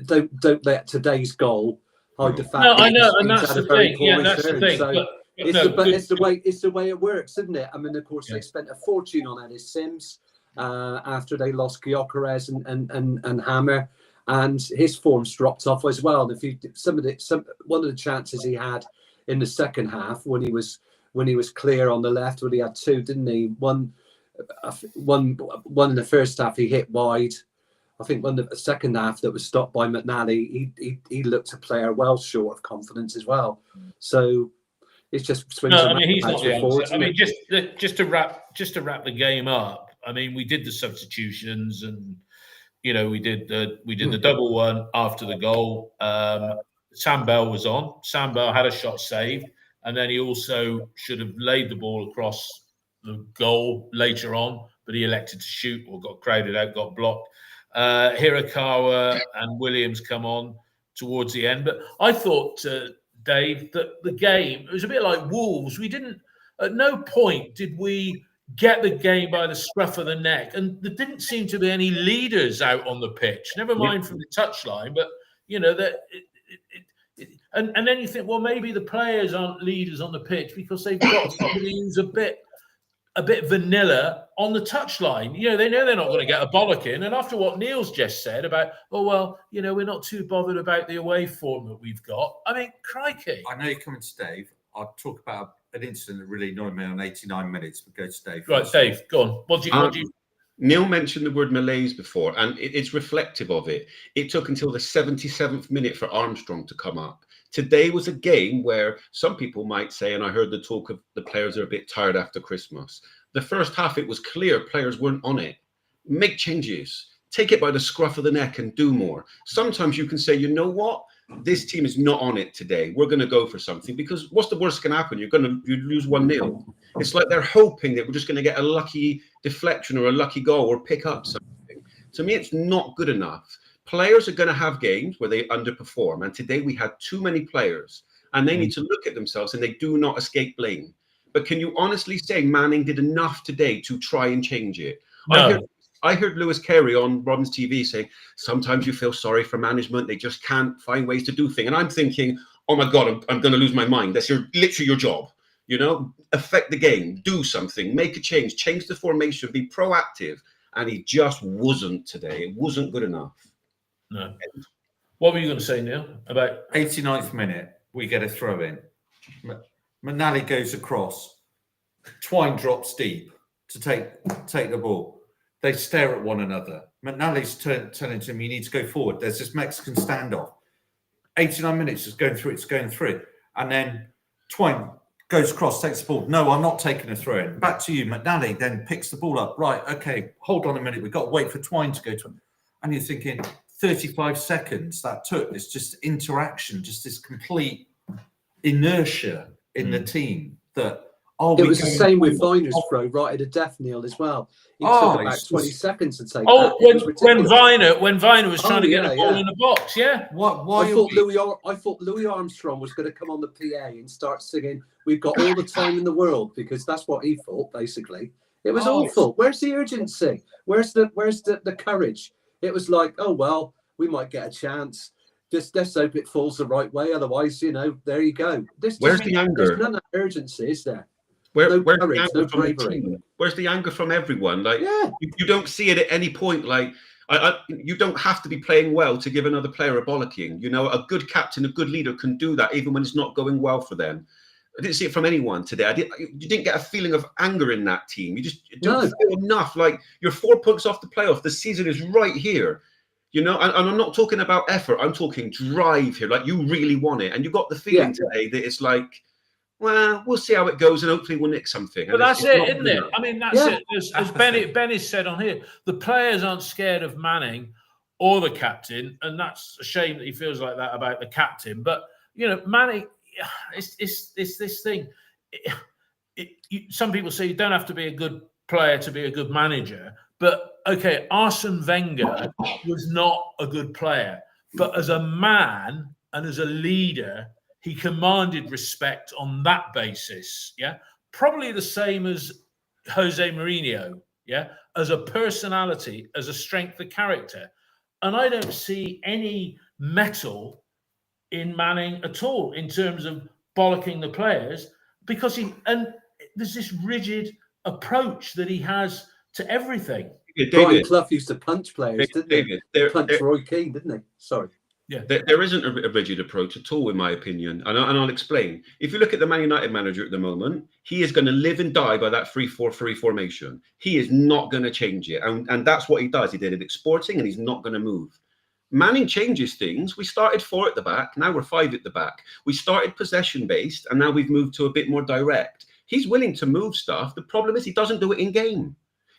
don't let today's goal hide the fact. No, I know, and that's the thing. Yeah, that's the thing. So it's the way it works, isn't it? I mean, of course, they spent a fortune on Ellis Sims after they lost Gyökeres and Hammer, and his form's dropped off as well. And if one of the chances he had in the second half when he was clear on the left, when he had 2, didn't he? One in the first half he hit wide. I think one in the second half that was stopped by McNally. He looked a player well short of confidence as well. So it's just swings. No, I mean he's not the answer. I mean just to wrap the game up. I mean we did the substitutions and we did the double one after the goal. Sam Bell was on. Sam Bell had a shot saved. And then he also should have laid the ball across the goal later on, but he elected to shoot or got crowded out, got blocked. Hirakawa and Williams come on towards the end. But I thought, Dave, that the game, it was a bit like Wolves. At no point did we get the game by the scruff of the neck. And there didn't seem to be any leaders out on the pitch, never mind from the touchline. But, and then you think, well, maybe the players aren't leaders on the pitch because they've got somebody who's a bit vanilla on the touchline. They know they're not going to get a bollocking. And after what Neil's just said about, we're not too bothered about the away form that we've got. I mean, crikey. I know you're coming to Dave. I'll talk about an incident that really annoyed me on 89 minutes, but go to Dave. Right, Dave, go on. What do you Neil mentioned the word malaise before, and it's reflective of it. It took until the 77th minute for Armstrong to come up. Today was a game where some people might say, and I heard the talk of the players are a bit tired after Christmas. The first half, it was clear players weren't on it. Make changes. Take it by the scruff of the neck and do more. Sometimes you can say, you know what? This team is not on it today. We're going to go for something, because what's the worst can happen? You lose 1-0. It's like they're hoping that we're just going to get a lucky deflection or a lucky goal or pick up something. To me, it's not good enough. Players are going to have games where they underperform. And today we had too many players, and they need to look at themselves, and they do not escape blame. But can you honestly say Manning did enough today to try and change it? No. I heard Lewis Carey on Robin's TV saying, sometimes you feel sorry for management. They just can't find ways to do things. And I'm thinking, oh my God, I'm going to lose my mind. That's literally your job. Affect the game, do something, make a change the formation, be proactive. And he just wasn't today. It wasn't good enough. No. What were you going to say, Neil? About 89th minute, we get a throw in. McNally goes across. Twine drops deep to take the ball. They stare at one another. McNally's telling to him, you need to go forward. There's this Mexican standoff. 89 minutes, it's going through. And then Twine goes across, takes the ball. No, I'm not taking a throw in. Back to you. McNally then picks the ball up. Right, okay, hold on a minute. We've got to wait for Twine to go to him. And you're thinking, 35 seconds that took. It's just interaction, just this complete inertia in the team that It was the same with Viner's throw right at a death kneel as well. He took about 20 seconds to take that. When Viner was trying to get the ball in the box, I thought Louis Armstrong was going to come on the PA and start singing "We've got all the time in the world," because that's what he thought basically. It was awful. Where's the urgency? Where's the courage? It was like, oh well, we might get a chance. Just let's hope it falls the right way. Otherwise, there you go. Where's the anger? There's none of urgency, is there? Where's courage, the anger no bravery. Where's the anger from everyone? Like, you don't see it at any point. Like, you don't have to be playing well to give another player a bollocking. A good captain, a good leader can do that even when it's not going well for them. I didn't see it from anyone today. You didn't get a feeling of anger in that team. You just don't feel enough. Like, you're 4 points off the playoff. The season is right here. And I'm not talking about effort. I'm talking drive here. Like, you really want it. And you got the feeling today that it's like, well, we'll see how it goes, and hopefully we'll nick something. But that's it, isn't it? I mean, that's it. As Benny said on here, the players aren't scared of Manning or the captain, and that's a shame that he feels like that about the captain. But Manning, it's this thing. Some people say you don't have to be a good player to be a good manager, but okay, Arsene Wenger was not a good player, but as a man and as a leader, he commanded respect on that basis. Probably the same as Jose Mourinho. As a personality, as a strength of character, and I don't see any metal in Manning at all in terms of bollocking the players, because there's this rigid approach that he has to everything. Brian Clough used to punch players, didn't he? Punch Roy Keane, didn't he? Sorry. Yeah, there isn't a rigid approach at all, in my opinion, and I'll explain. If you look at the Man United manager at the moment, he is going to live and die by that 3-4-3 formation. He is not going to change it, and that's what he does. He did it at Sporting, and he's not going to move. Manning changes things. We started 4 at the back, now we're 5 at the back. We started possession-based, and now we've moved to a bit more direct. He's willing to move stuff. The problem is he doesn't do it in game.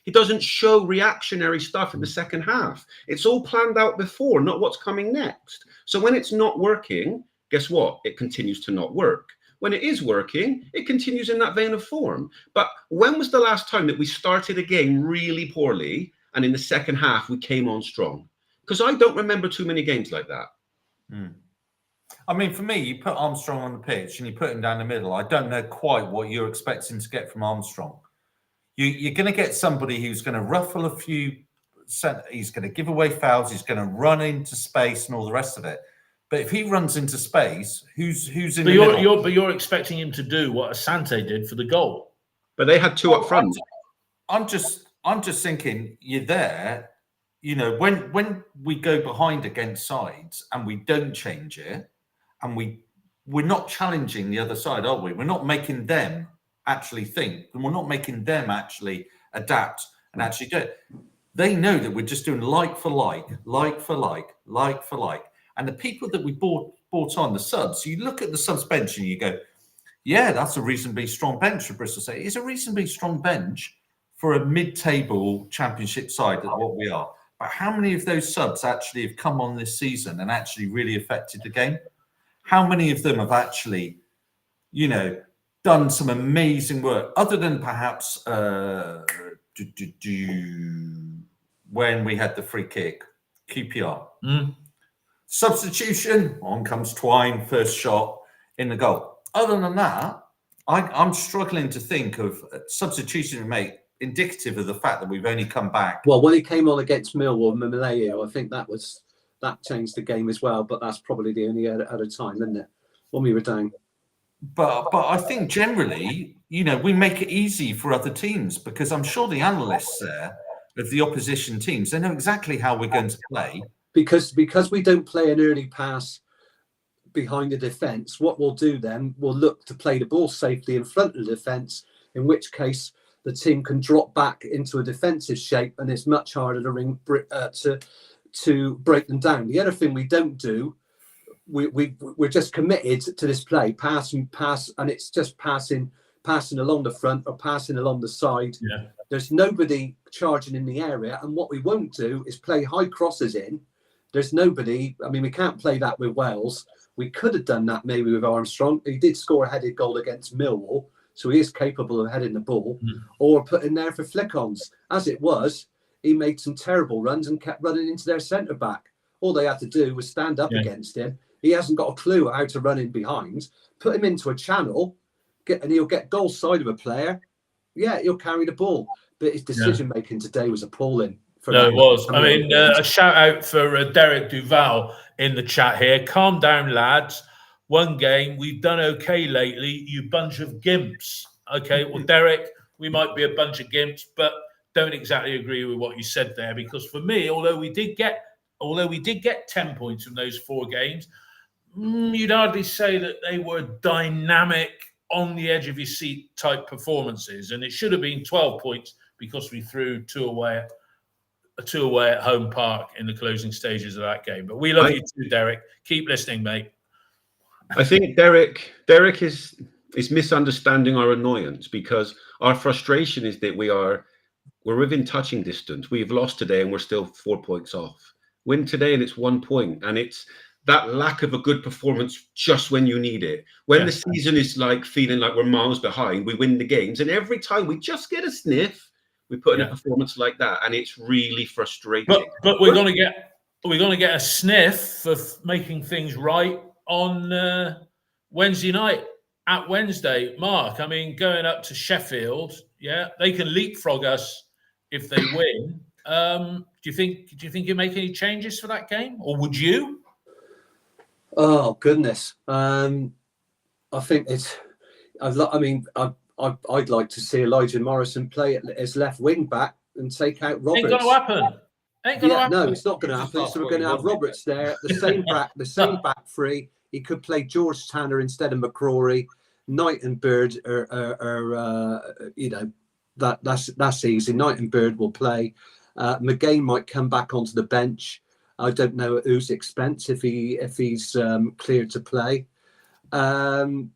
He doesn't show reactionary stuff in the second half. It's all planned out before, not what's coming next. So when it's not working, guess what? It continues to not work. When it is working, it continues in that vein of form. But when was the last time that we started a game really poorly and in the second half we came on strong? Because I don't remember too many games like that. I mean, for me, you put Armstrong on the pitch and you put him down the middle. I don't know quite what you're expecting to get from Armstrong. You're going to get somebody who's going to ruffle a few. He's going to give away fouls. He's going to run into space and all the rest of it. But if he runs into space, who's in the middle? But you're expecting him to do what Asante did for the goal. But they had 2 up front. I'm just thinking you're there. When we go behind against sides and we don't change it, and we're not challenging the other side, are we? We're not making them actually think, and we're not making them actually adapt and actually do it. They know that we're just doing like for like, and the people that we bought on the subs, you look at the subs bench and you go, yeah, that's a reasonably strong bench for Bristol City. It's a reasonably strong bench for a mid-table championship side at what we are. But how many of those subs actually have come on this season and actually really affected the game? How many of them have actually, done some amazing work, other than perhaps when we had the free kick, QPR. Substitution, on comes Twine, first shot in the goal. Other than that, I'm struggling to think of substitution we make indicative of the fact that we've only come back. Well, when he came on against Millwall, Maleo, I think that changed the game as well, but that's probably the only other time, isn't it? When we were down. But I think generally, we make it easy for other teams, because I'm sure the analysts there of the opposition teams, they know exactly how we're going to play. Because we don't play an early pass behind the defence, what we'll do then, we'll look to play the ball safely in front of the defence, in which case the team can drop back into a defensive shape, and it's much harder to break them down. The other thing we don't do, we're just committed to this play, pass, and it's just passing along the front or passing along the side. Yeah. There's nobody charging in the area, and what we won't do is play high crosses in. There's nobody. I mean, we can't play that with Wales. We could have done that maybe with Armstrong. He did score a headed goal against Millwall, so he is capable of heading the ball or putting there for flick-ons. As it was, he made some terrible runs and kept running into their centre-back. All they had to do was stand up against him. He hasn't got a clue how to run in behind. Put him into a channel, and he'll get goal side of a player. Yeah, he'll carry the ball. But his decision-making today was appalling. No, it was. I mean, a shout-out for Derek Duval in the chat here. Calm down, lads. One game, we've done okay lately, you bunch of gimps. Okay, well, Derek, we might be a bunch of gimps, but don't exactly agree with what you said there, because for me, although we did get 10 points from those 4 games, you'd hardly say that they were dynamic, on the edge of your seat type performances, and it should have been 12 points because we threw 2 away at home park in the closing stages of that game. But we love you too, Derek. Keep listening, mate. I think Derek is misunderstanding our annoyance, because our frustration is that we're within touching distance. We've lost today and we're still 4 points off. Win today and it's 1 point, and it's that lack of a good performance just when you need it. When the season is like feeling like we're miles behind, we win the games, and every time we just get a sniff, we put in a performance like that, and it's really frustrating. But we're gonna get a sniff for making things right on Wednesday night at Wednesday, Mark. I mean, going up to Sheffield, they can leapfrog us if they win. Do you think you make any changes for that game, or would you? Oh goodness, I think it's. I'd like to see Elijah Morrison play as left wing back and take out Roberts. Ain't gonna happen. No, it's not going to happen. So we're going to have Roberts there, the same back three. He could play George Tanner instead of McCrory. Knight and Bird that's easy. Knight and Bird will play. McGain might come back onto the bench. I don't know at whose expense if he's cleared to play. Mehmeti,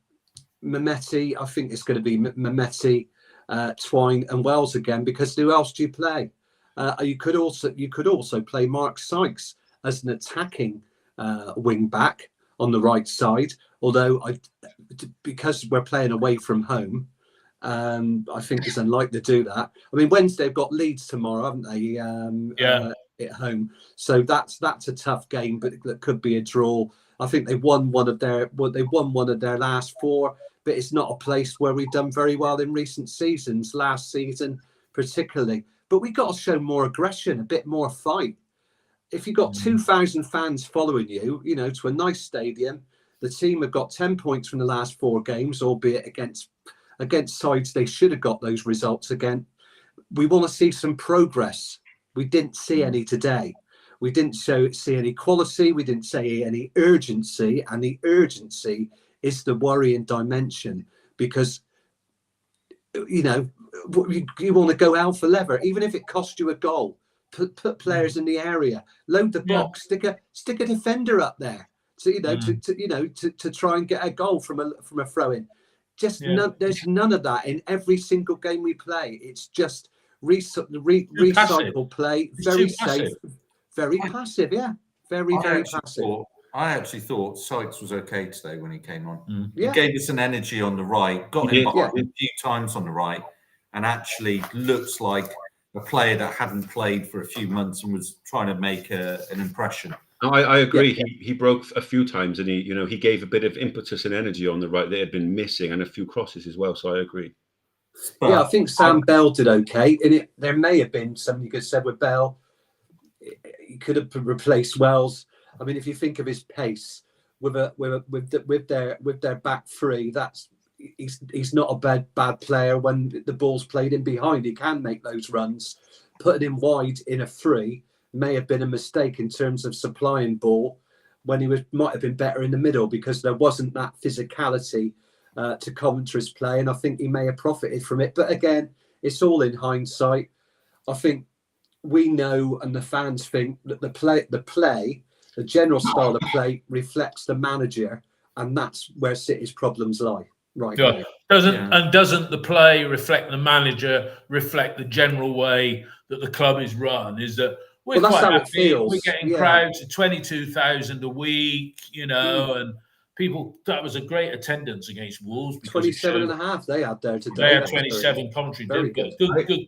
I think it's going to be Mehmeti, Twine and Wells again, because who else do you play? You could also play Mark Sykes as an attacking wing back on the right side. Although because we're playing away from home, I think it's unlikely to do that. I mean, Wednesday they've got Leeds tomorrow, haven't they? At home, so that's a tough game, but that could be a draw. I think they won one of their last 4, but it's not a place where we've done very well in recent seasons. Last season, particularly, but we got to show more aggression, a bit more fight. If you've got 2,000 fans following you, to a nice stadium, the team have got 10 points from the last 4 games, albeit against sides they should have got those results again. We want to see some progress. We didn't see any today. We didn't see any quality. We didn't see any urgency. And the urgency is the worrying dimension, because, you want to go out for leather, even if it costs you a goal. Put players in the area, load the box, stick a defender up there, to try and get a goal from a throw-in. There's none of that in every single game we play. It's just recycle play, very safe, very passive. Yeah, very passive. I actually thought Sykes was okay today when he came on. He gave us an energy on the right, got him behind a few times on the right, and actually looks like a player that hadn't played for a few months and was trying to make an impression. I agree. He broke a few times, and he gave a bit of impetus and energy on the right that had been missing, and a few crosses as well. So I agree. But I think Sam Bell did okay. And there may have been something you could have said with Bell. He could have replaced Wells. I mean, if you think of his pace with their back three, he's not a bad player when the ball's played in behind. He can make those runs. Putting him wide in a 3 may have been a mistake in terms of supplying ball, when he might have been better in the middle, because there wasn't that physicality to Coventry's play, and I think he may have profited from it. But again, it's all in hindsight. I think we know, and the fans think, that the general style of play reflects the manager, and that's where City's problems lie. Right. Yeah. Doesn't the play reflect the manager, reflect the general way that the club is run? Is that that's how it feels. We're getting crowds of 22,000 a week, and that was a great attendance against Wolves. 27.5 they had there today. They had 27 commentary. Very Good. good.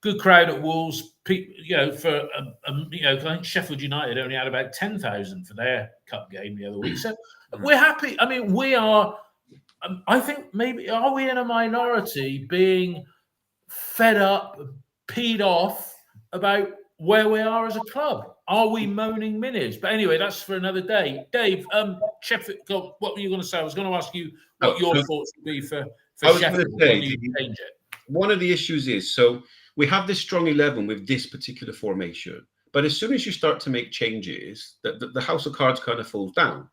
Good crowd at Wolves. For I think Sheffield United only had about 10,000 for their cup game the other week. So we're happy. I mean, we are. I think maybe are we in a minority being fed up, peed off about where we are as a club? Are we moaning minis? But anyway, that's for another day. Dave, Sheffield, what were you going to say? I was going to ask you what your thoughts would be for Sheffield when you change it. One of the issues is, so we have this strong 11 with this particular formation, but as soon as you start to make changes, the house of cards kind of falls down.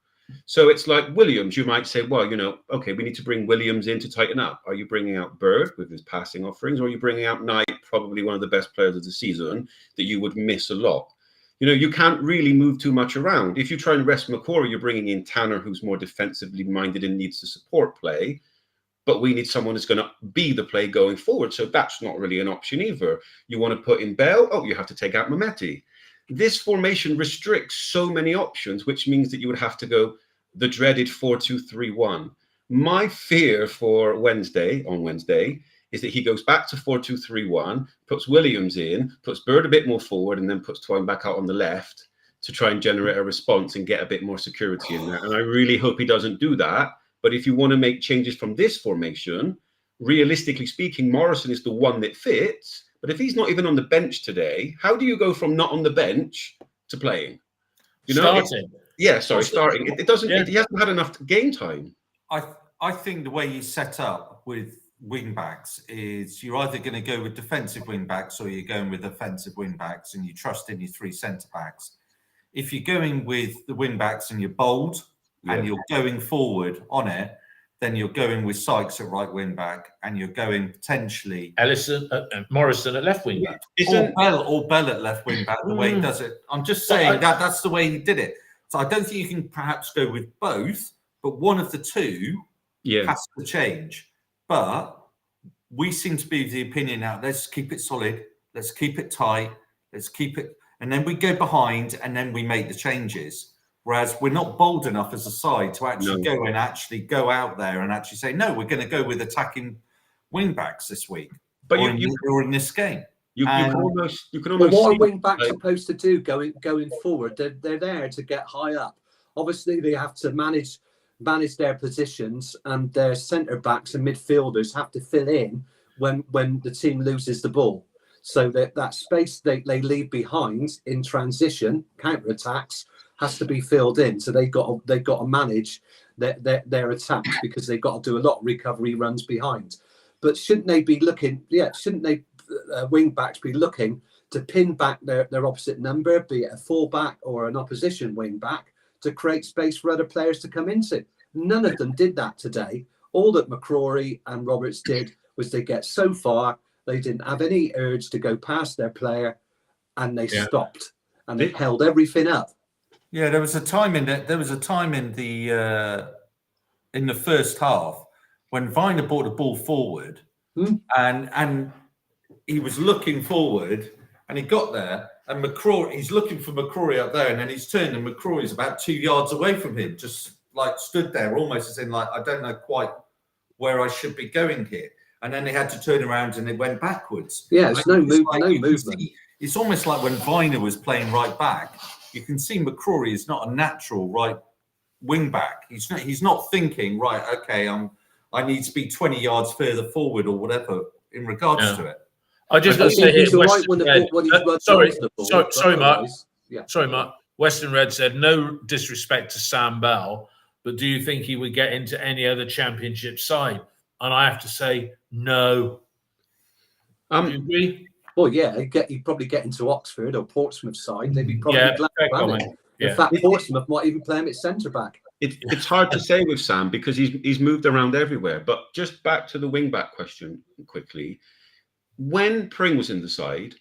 So it's like Williams, you might say, well, okay, we need to bring Williams in to tighten up. Are you bringing out Bird with his passing offerings, or are you bringing out Knight, probably one of the best players of the season, that you would miss a lot? You can't really move too much around. If you try and rest McCrory, you're bringing in Tanner, who's more defensively minded and needs to support play. But we need someone who's going to be the play going forward. So that's not really an option either. You want to put in Bell? Oh, you have to take out Mehmeti. This formation restricts so many options, which means that you would have to go the dreaded 4-2-3-1. My fear for Wednesday, is that he goes back to 4-2-3-1, puts Williams in, puts Bird a bit more forward, and then puts Twine back out on the left to try and generate a response and get a bit more security in there. And I really hope he doesn't do that. But if you want to make changes from this formation, realistically speaking, Morrison is the one that fits. But if he's not even on the bench today, how do you go from not on the bench to playing? Starting. Starting. It doesn't. Yeah. He hasn't had enough game time. I think the way you set up with wing backs is you're either going to go with defensive wing backs or you're going with offensive wing backs, and you trust in your three centre backs. If you're going with the wing backs and you're bold and you're going forward on it, then you're going with Sykes at right wing back, and you're going potentially Morrison at left wing back, or Bell at left wing back. The way he does it, I'm just saying that's the way he did it. So I don't think you can perhaps go with both, but one of the two has to change. But we seem to be of the opinion now, let's keep it solid, let's keep it tight, let's keep it, and then we go behind and then we make the changes. Whereas we're not bold enough as a side to actually go out there and actually say, no, we're going to go with attacking wing backs this week, or in this game. You can almost. What are wing backs supposed to do going forward? They're there to get high up. Obviously, they have to manage their positions, and their centre backs and midfielders have to fill in when the team loses the ball. So that space they leave behind in transition, counter attacks, has to be filled in. So they've got to manage their attacks, because they've got to do a lot of recovery runs behind. But shouldn't they be looking? Shouldn't they wing backs be looking to pin back their opposite number, be it a full back or an opposition wing back, to create space for other players to come into? None of them did that today. All that McCrory and Roberts did was they get so far, they didn't have any urge to go past their player, and they stopped and they held everything up. Yeah, there was a time in the first half when Viner brought the ball forward, and he was looking forward, and he got there, and he's looking for McCrory up there, and then he's turned, and McCrory's about 2 yards away from him, just like stood there, almost as in like, I don't know quite where I should be going here. And then they had to turn around and they went backwards. Yeah, it's no movement. It's almost like when Viner was playing right back, you can see McCrory is not a natural right wing back. He's not thinking, right, okay, I need to be 20 yards further forward or whatever in regards to it. I just got to say here, sorry, Mark. Sorry, Mark. Western Red said, no disrespect to Sam Bell, but do you think he would get into any other championship side? And I have to say, no. Do you agree? Well, yeah, he'd probably get into Oxford or Portsmouth side. They'd be probably glad about it. In fact, Portsmouth might even play him at centre back. It's hard to say with Sam, because he's moved around everywhere. But just back to the wing back question quickly. When Pring was in the side,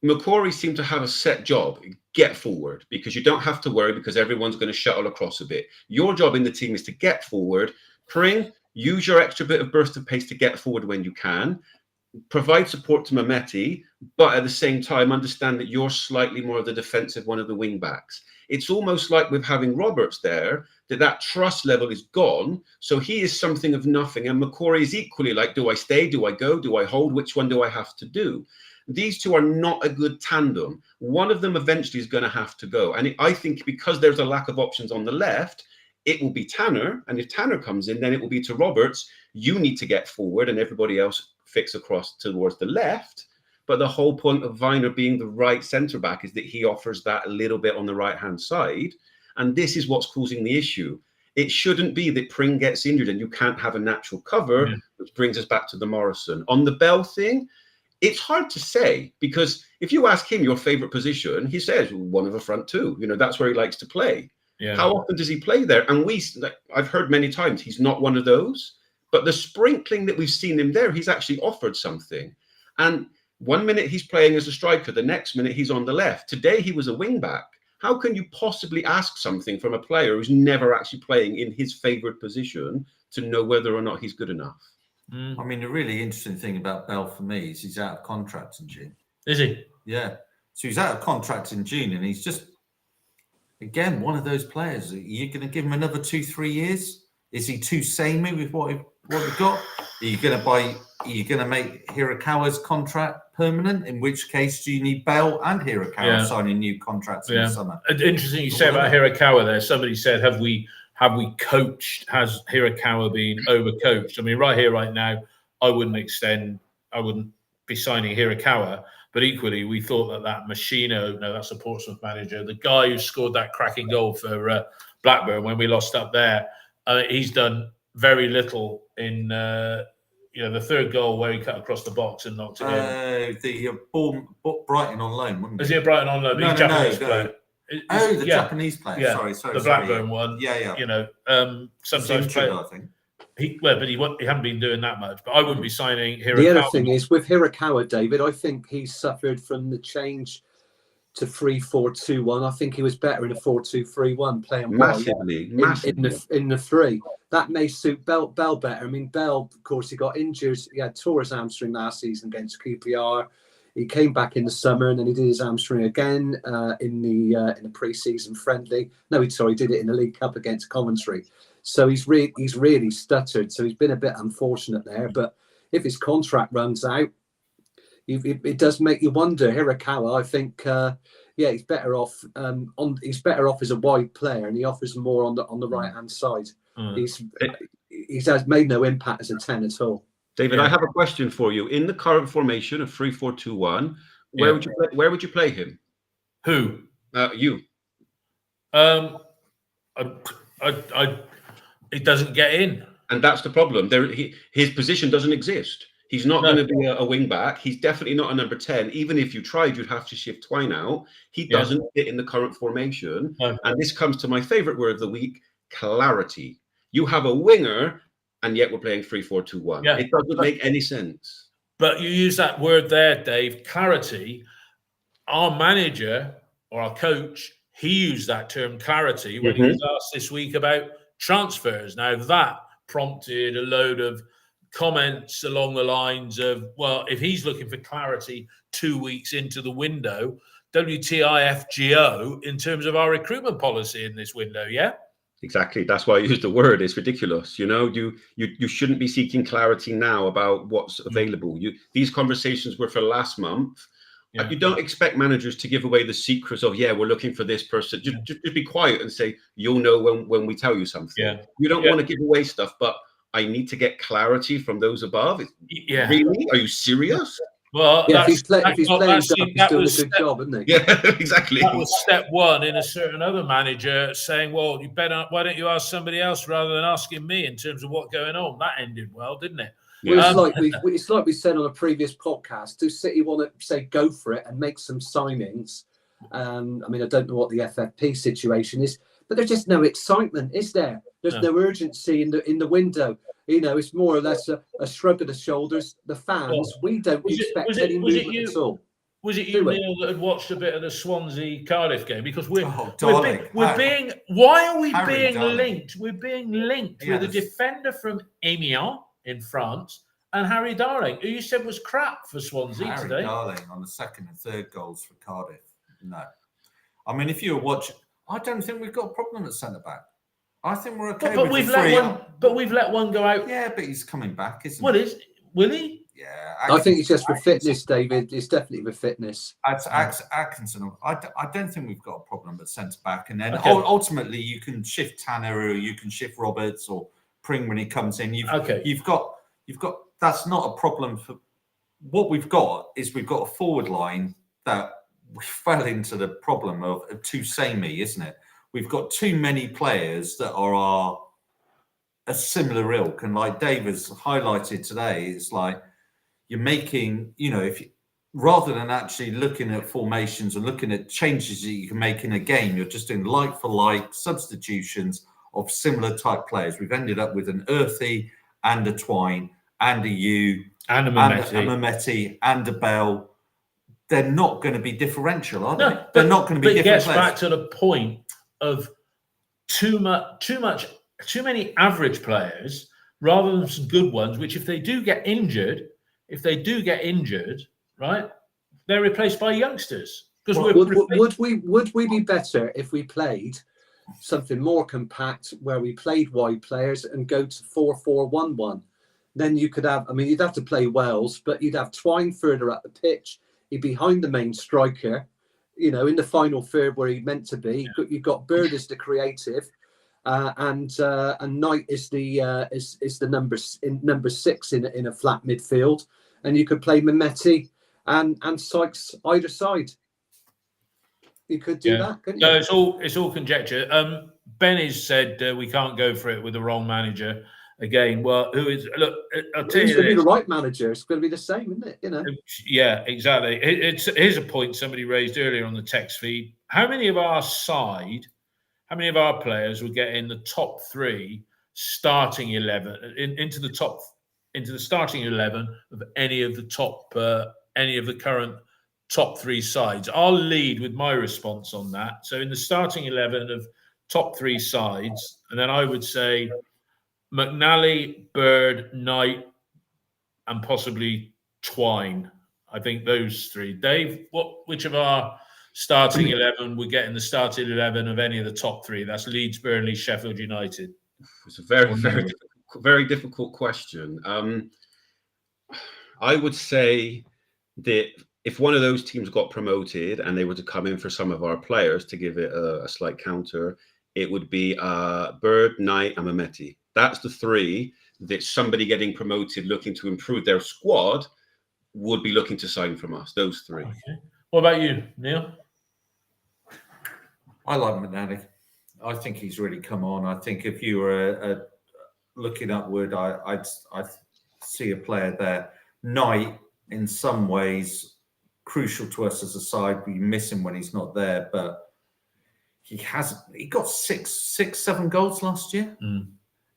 McCrory seemed to have a set job: get forward, because you don't have to worry, because everyone's going to shuttle across a bit. Your job in the team is to get forward. Pring, use your extra bit of burst of pace to get forward when you can. provide support to Mehmeti, but at the same time understand that you're slightly more of the defensive one of the wing backs. It's almost like with having Roberts there, that trust level is gone. So he is something of nothing. And McCory is equally like, do I stay? Do I go? Do I hold? Which one do I have to do? These two are not a good tandem. One of them eventually is going to have to go. And I think because there's a lack of options on the left, it will be Tanner. And if Tanner comes in, then it will be to Roberts. You need to get forward and everybody else fix across towards the left. But the whole point of Viner being the right centre-back is that he offers that a little bit on the right-hand side. And this is what's causing the issue. It shouldn't be that Pring gets injured and you can't have a natural cover, which brings us back to the Morrison. On the Bell thing, it's hard to say, because if you ask him your favourite position, he says one of the front two. You know, that's where he likes to play. Yeah. How often does he play there? And I've heard many times he's not one of those. But the sprinkling that we've seen him there, he's actually offered something. And 1 minute he's playing as a striker, the next minute he's on the left. Today he was a wing back. How can you possibly ask something from a player who's never actually playing in his favourite position to know whether or not he's good enough? I mean, the really interesting thing about Bell for me is he's out of contract in June. Is he? Yeah. So he's out of contract in June, and he's just, again, one of those players. Are you going to give him another 2-3 years? Is he too samey with what we've got? Are you going to make Hirakawa's contract permanent? In which case, do you need Bell and Hirakawa signing new contracts in the summer? Interesting you say about Hirakawa there. Somebody said, have we coached? Has Hirakawa been overcoached? I mean, right here, right now, I wouldn't be signing Hirakawa. But equally, we thought that Machino, that's a Portsmouth manager, the guy who scored that cracking goal for Blackburn when we lost up there, he's done very little in the third goal where he cut across the box and knocked it in. The Brighton on loan, wasn't he? Was he a Brighton on loan? No, Japanese player. The Japanese player. Yeah. Sorry. The Blackburn one. Yeah. Sometimes I think. He hadn't been doing that much. But I wouldn't be signing Hirakawa. The other thing is with Hirakawa, David, I think he suffered from the change to 3-4-2-1. I think he was better in a 4-2-3-1, playing massively in the three. That may suit Bell better. I mean, Bell, of course, he got injured. He had tore his hamstring last season against QPR. He came back in the summer and then he did his hamstring again in the pre-season friendly. No, he did it in the League Cup against Coventry. So he's really stuttered. So he's been a bit unfortunate there. But if his contract runs out, it does make you wonder. Hirakawa, I think, he's better off. He's better off as a wide player, and he offers more on the right hand side. He has made no impact as a 10 at all. David, I have a question for you. In the current formation of 3-4-2-1, where would you play him? Who? You. It doesn't get in, and that's the problem. His position doesn't exist. He's not going to be a wing back. He's definitely not a number 10. Even if you tried, you'd have to shift Twine out. He doesn't fit in the current formation. No. And this comes to my favourite word of the week: clarity. You have a winger, and yet we're playing 3-4-2-1. Yeah. It doesn't make any sense. But you use that word there, Dave, clarity. Our manager or our coach, he used that term clarity when he was asked this week about transfers. Now that prompted a load of comments along the lines of, well, if he's looking for clarity 2 weeks into the window, WTIFGO in terms of our recruitment policy in this window, yeah? Exactly. That's why I used the word. It's ridiculous. You shouldn't be seeking clarity now about what's available. These conversations were for last month. Yeah. You don't expect managers to give away the secrets of, we're looking for this person. Just be quiet and say, you'll know when we tell you something. Yeah. You don't want to give away stuff, but I need to get clarity from those above. Really? Are you serious? Well, if he's playing, he's doing a good job, isn't he? Yeah, exactly. That was step one in a certain other manager saying, well, why don't you ask somebody else rather than asking me in terms of what's going on? That ended well, didn't it? Well, it's like we said on a previous podcast. Do City want to say go for it and make some signings? I mean, I don't know what the FFP situation is, but there's just no excitement, is there? There's no urgency in the window. It's more or less a shrug of the shoulders. The fans, we don't expect any movement at all. Was it you, Neil, that had watched a bit of the Swansea Cardiff game? Because why are we being linked? We're being linked with a defender from Amiens in France and Harry Darling, who you said was crap for Swansea Harry today. Darling on the second and third goals for Cardiff. No. I mean, if you were watching, I don't think we've got a problem at centre-back. I think we're okay But with we've the let three. one. But we've let one go out. Yeah, but he's coming back, isn't What he? is? Will he? Yeah. I think it's just for fitness, David. It's definitely for fitness. Atkinson, I don't think we've got a problem at centre-back. And then Okay. ultimately, you can shift Tanner or you can shift Roberts or Pring when he comes in. You've got. That's not a problem for. What we've got is we've got a forward line that we fell into the problem of too samey, isn't it? We've got too many players that are a similar ilk, and like David's highlighted today, it's like you're making, rather than actually looking at formations and looking at changes that you can make in a game, you're just doing like for like substitutions of similar type players. We've ended up with an Earthy and a Twine and a Yu And a Mehmeti and a Bell. They're not going to be differential, are they? No, They're not going to be different. It different gets players. back to the point of too many average players rather than some good ones. Which, if they do get injured, right, they're replaced by youngsters. Because would we be better if we played something more compact, where we played wide players and go to 4-4-1-1? Then you could have. I mean, you'd have to play Wells, but you'd have Twine further up the pitch. He'd be behind the main striker, in the final third where he meant to be. You've got Bird as the creative, and Knight is the number 6 in a flat midfield, and you could play Mehmeti and Sykes either side. You could do that, couldn't you? No, it's all conjecture. Benny's said we can't go for it with the wrong manager. Again, well, who is? Look, I'll tell you, it's going to be the right manager. It's going to be the same, isn't it? Yeah, exactly. Here's a point somebody raised earlier on the text feed. How many of our players would get in the top 3 starting 11 into the starting 11 of any of the current top 3 sides? I'll lead with my response on that. So in the starting 11 of top 3 sides, and then I would say McNally, Bird, Knight, and possibly Twine. I think those 3. Dave, which of our starting 11 would get in the starting 11 of any of the top 3? That's Leeds, Burnley, Sheffield United. It's a very difficult question. I would say that if one of those teams got promoted and they were to come in for some of our players to give it a slight counter, it would be Bird, Knight, and Mehmeti. That's the 3 that somebody getting promoted looking to improve their squad would be looking to sign from us, those 3. Okay. What about you, Neil? I like McNally. I think he's really come on. I think if you were looking upward, I'd see a player there. Knight, in some ways, crucial to us as a side. We miss him when he's not there, but he got 7 goals last year.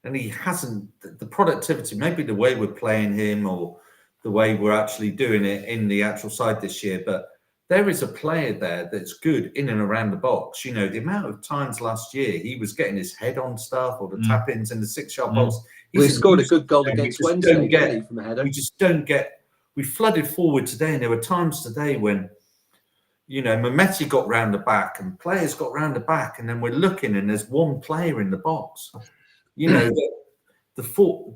And he hasn't, the productivity, maybe the way we're playing him or the way we're actually doing it in the actual side this year, but there is a player there that's good in and around the box. The amount of times last year he was getting his head on stuff or the tap-ins in the 6-yard box. He scored a good goal against Wednesday from a header. We just don't get, we flooded forward today, and there were times today when, Mehmeti got round the back and players got round the back, and then we're looking and there's one player in the box. The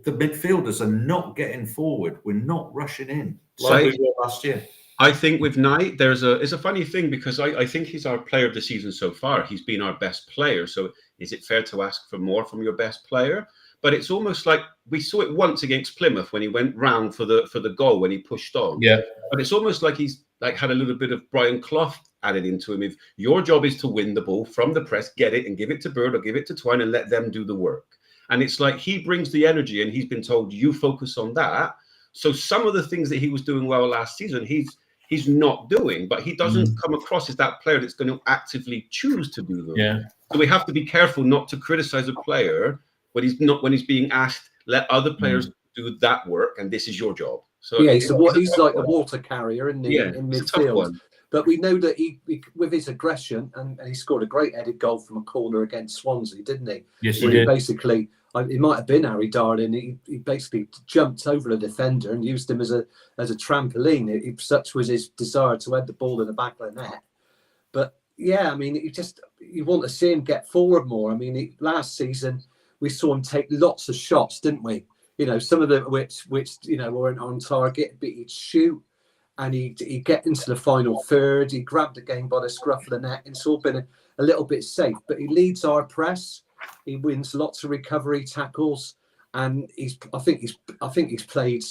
midfielders are not getting forward. We're not rushing in like we were last year. I think with Knight, it's a funny thing because I think he's our player of the season so far. He's been our best player. So is it fair to ask for more from your best player? But it's almost like we saw it once against Plymouth when he went round for the goal when he pushed on. Yeah. But it's almost like he's had a little bit of Brian Clough added into him. If your job is to win the ball from the press, get it and give it to Bird or give it to Twine and let them do the work. And it's like he brings the energy and he's been told, you focus on that. So some of the things that he was doing well last season, he's not doing, but he doesn't come across as that player that's going to actively choose to do them. Yeah. So we have to be careful not to criticize a player when he's being asked, let other players do that work and this is your job. So yeah, he's like a water carrier in midfield. But we know that he with his aggression, and he scored a great headed goal from a corner against Swansea, didn't he? Yes, he did. Basically it might have been Harry Darling. He basically jumped over the defender and used him as a trampoline. Such was his desire to head the ball in the back of the net. But yeah, I mean, you want to see him get forward more. I mean, last season we saw him take lots of shots, didn't we? You know, some of them which weren't on target, but he'd shoot and he'd get into the final third. He grabbed the game by the scruff of the neck. It's all been a little bit safe, but he leads our press. He wins lots of recovery tackles, and I think he's played.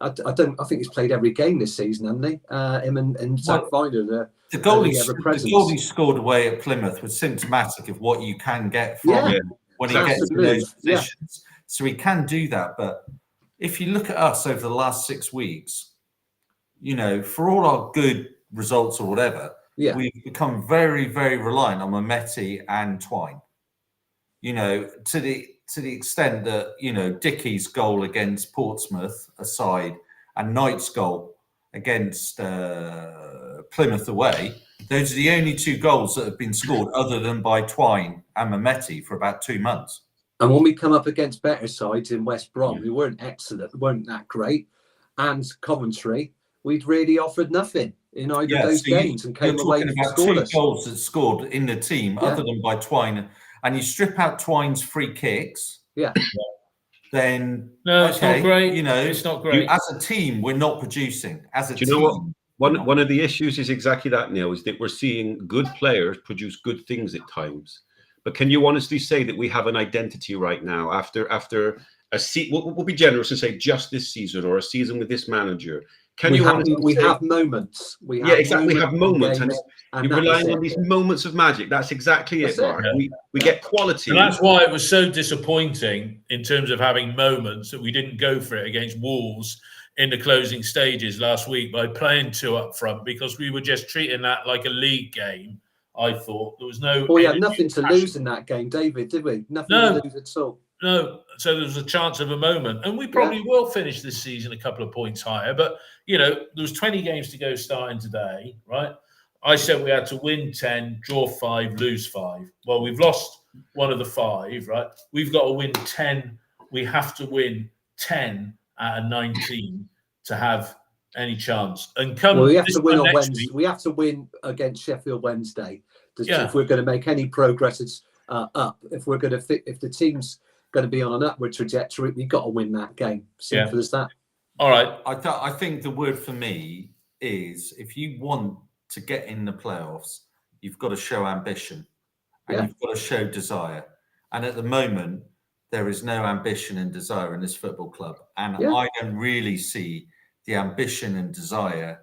I think he's played every game this season, hasn't he? Him and Zach Finder. The goal he scored away at Plymouth was symptomatic of what you can get from him when he gets in those positions. Yeah. So he can do that. But if you look at us over the last 6 weeks, you know, for all our good results or whatever, we've become very, very reliant on Mehmeti and Twine. You know, to the extent that, you know, Dickey's goal against Portsmouth aside and Knight's goal against Plymouth away, those are the only 2 goals that have been scored other than by Twine and Mehmeti for about 2 months. And when we come up against better sides in West Brom, who weren't excellent, weren't that great, and Coventry, we'd really offered nothing in either of those games and came away scoreless. 2 goals that scored in the team other than by Twine, and you strip out Twine's free kicks. Then it's not great. You know, it's not great. As a team, we're not producing. As a team, you know what? One of the issues is exactly that, Neil, is that we're seeing good players produce good things at times. But can you honestly say that we have an identity right now after a season? We'll be generous and say just this season or a season with this manager. We have moments. We have moments, and you're relying on these moments of magic. That's exactly it, Mark. We get quality, and that's why it was so disappointing in terms of having moments that we didn't go for it against Wolves in the closing stages last week by playing 2 up front, because we were just treating that like a league game. I thought there was no. We had nothing to lose in that game, David, did we? Nothing to lose at all. No, so there was a chance of a moment, and we probably will finish this season a couple of points higher. But you know, there was 20 games to go starting today, right? I said we had to win 10, draw 5, lose 5. Well, we've lost one of the 5, right? We've got to win 10. We have to win 10 out of 19 to have any chance. And we have to win on Wednesday. We have to win against Sheffield Wednesday if we're going to make any progress up. If the team's going to be on an upward trajectory, we've got to win that game. Simple as that. All right. I think the word for me is, if you want to get in the playoffs, you've got to show ambition and you've got to show desire. And at the moment, there is no ambition and desire in this football club. And I don't really see the ambition and desire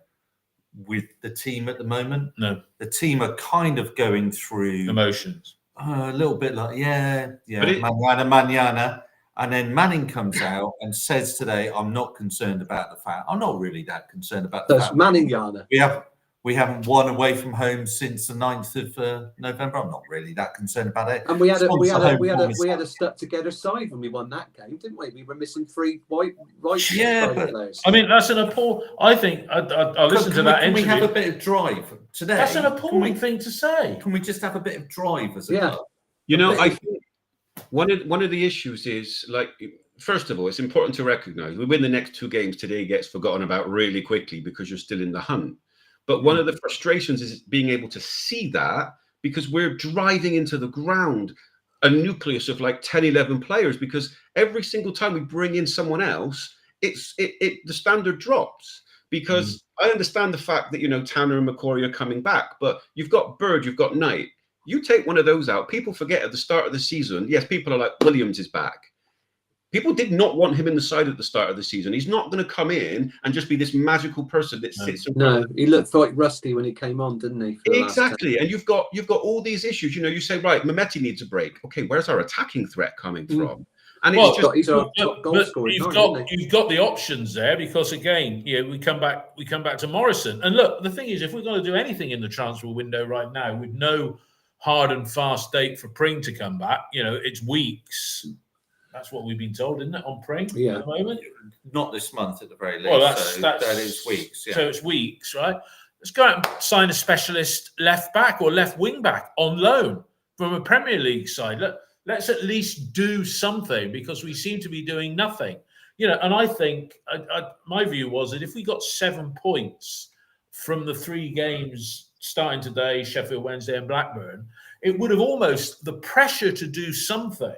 with the team at the moment. No. The team are kind of going through emotions. A little bit like, manana. And then Manning comes out and says today, I'm not concerned about the fact. I'm not really that concerned about the fact. Manning Yana. We haven't won away from home since the 9th of November. I'm not really that concerned about it. And we had a stuck together side when we won that game, didn't we? We were missing 3 right players. I mean, that's an appalling. I think I listened to that interview. Can we have a bit of drive today? That's an appalling thing to say. Can we just have a bit of drive as a club? You know, I think one of the issues is, like, first of all, it's important to recognise we win the next 2 games today gets forgotten about really quickly because you're still in the hunt. But one of the frustrations is being able to see that, because we're driving into the ground a nucleus of like 10, 11 players, because every single time we bring in someone else, the standard drops. Because I understand the fact that, you know, Tanner and McCory are coming back, but you've got Bird, you've got Knight. You take one of those out, people forget at the start of the season, yes, people are like, Williams is back. People did not want him in the side at the start of the season. He's not going to come in and just be this magical person that sits. No, he looked quite rusty when he came on, didn't he? Exactly, and you've got all these issues. You know, you say, right, Mehmeti needs a break. Okay, where's our attacking threat coming from? And he's our top goal scorer. You've got the options there, because again, we come back to Morrison. And look, the thing is, if we're going to do anything in the transfer window right now with no hard and fast date for Pring to come back, you know, it's weeks. That's what we've been told, isn't it, on Pring at the moment? Not this month at the very least. Well, that is weeks. Yeah. So it's weeks, right? Let's go out and sign a specialist left back or left wing back on loan from a Premier League side. Look, let's at least do something, because we seem to be doing nothing. You know, and I think my view was that if we got 7 points from the 3 games starting today, Sheffield Wednesday and Blackburn, it would have almost, the pressure to do something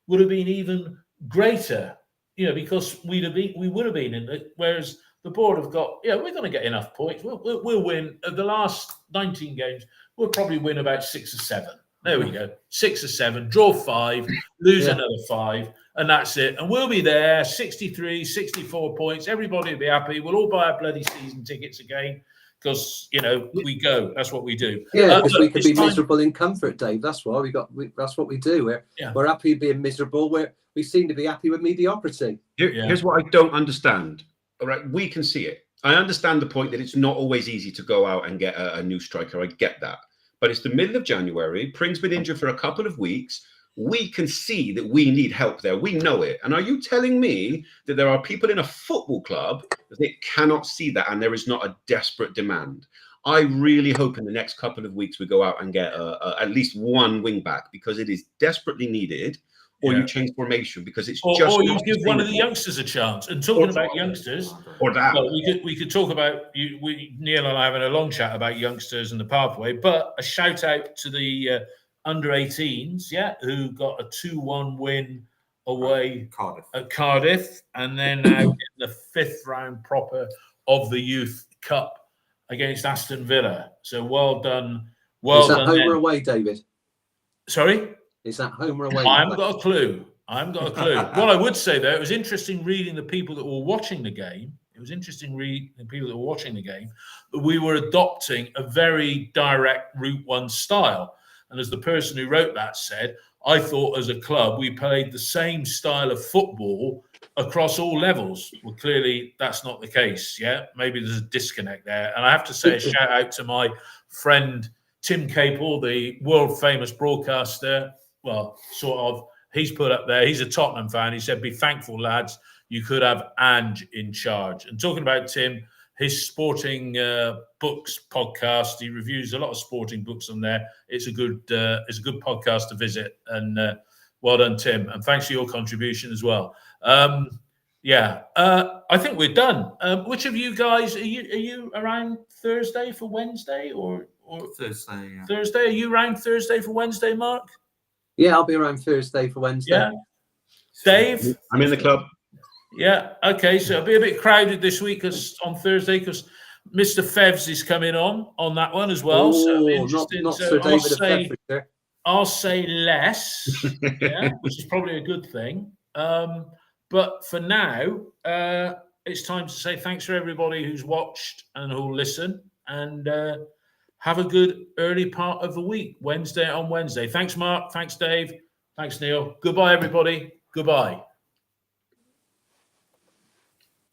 would have been even greater, you know, because we would have been in it. Whereas the board have got, we're going to get enough points. We'll win. The last 19 games, we'll probably win about 6 or 7. There we go. 6 or 7, draw 5, lose another 5, and that's it. And we'll be there, 63, 64 points. Everybody will be happy. We'll all buy our bloody season tickets again, because, you know, we go. That's what we do. Yeah, because we can be miserable in comfort, Dave. That's why that's what we do. We're happy being miserable. We seem to be happy with mediocrity. Here's what I don't understand. All right, we can see it. I understand the point that it's not always easy to go out and get a new striker. I get that. But it's the middle of January. Pring's been injured for a couple of weeks. We can see that we need help there. We know it. And are you telling me that there are people in a football club that cannot see that, and there is not a desperate demand? I really hope in the next couple of weeks we go out and get at least 1 wing back, because it is desperately needed. Or you change formation, because it's or you give one of the youngsters a chance. And talking about youngsters, or that, well, we could talk about Neil and I having a long chat about youngsters and the pathway. But a shout out to the under 18s, who got a 2-1 win away at Cardiff, and then now in the 5th round proper of the Youth Cup against Aston Villa. So well done. Is that home or away, David? Sorry? Is that home or away? I haven't got a clue. What I would say, though, it was interesting reading the people that were watching the game. We were adopting a very direct Route 1 style. And as the person who wrote that said, I thought as a club we played the same style of football across all levels. Well, clearly that's not the case. Maybe there's a disconnect there. And I have to say a shout out to my friend Tim Capel, the world famous broadcaster. Well, sort of. He's put up there. He's a Tottenham fan. He said, "Be thankful, lads. You could have Ange in charge." And talking about Tim, his sporting books podcast. He reviews a lot of sporting books on there. It's a good podcast to visit. And well done, Tim. And thanks for your contribution as well. I think we're done. Which of you guys are you around Thursday for Wednesday or Thursday? Yeah. Thursday? Are you around Thursday for Wednesday, Mark? Yeah, I'll be around Thursday for Wednesday. Yeah. Dave? I'm in the club. Yeah. Okay. So it'll be a bit crowded this week on Thursday, because Mr. Fevs is coming on that one as well. Not Sir David of Bedfordshire. I'll say less, which is probably a good thing. But for now, it's time to say thanks for everybody who's watched and who'll listen, and have a good early part of the week, Wednesday. Thanks, Mark. Thanks, Dave. Thanks, Neil. Goodbye, everybody. Goodbye.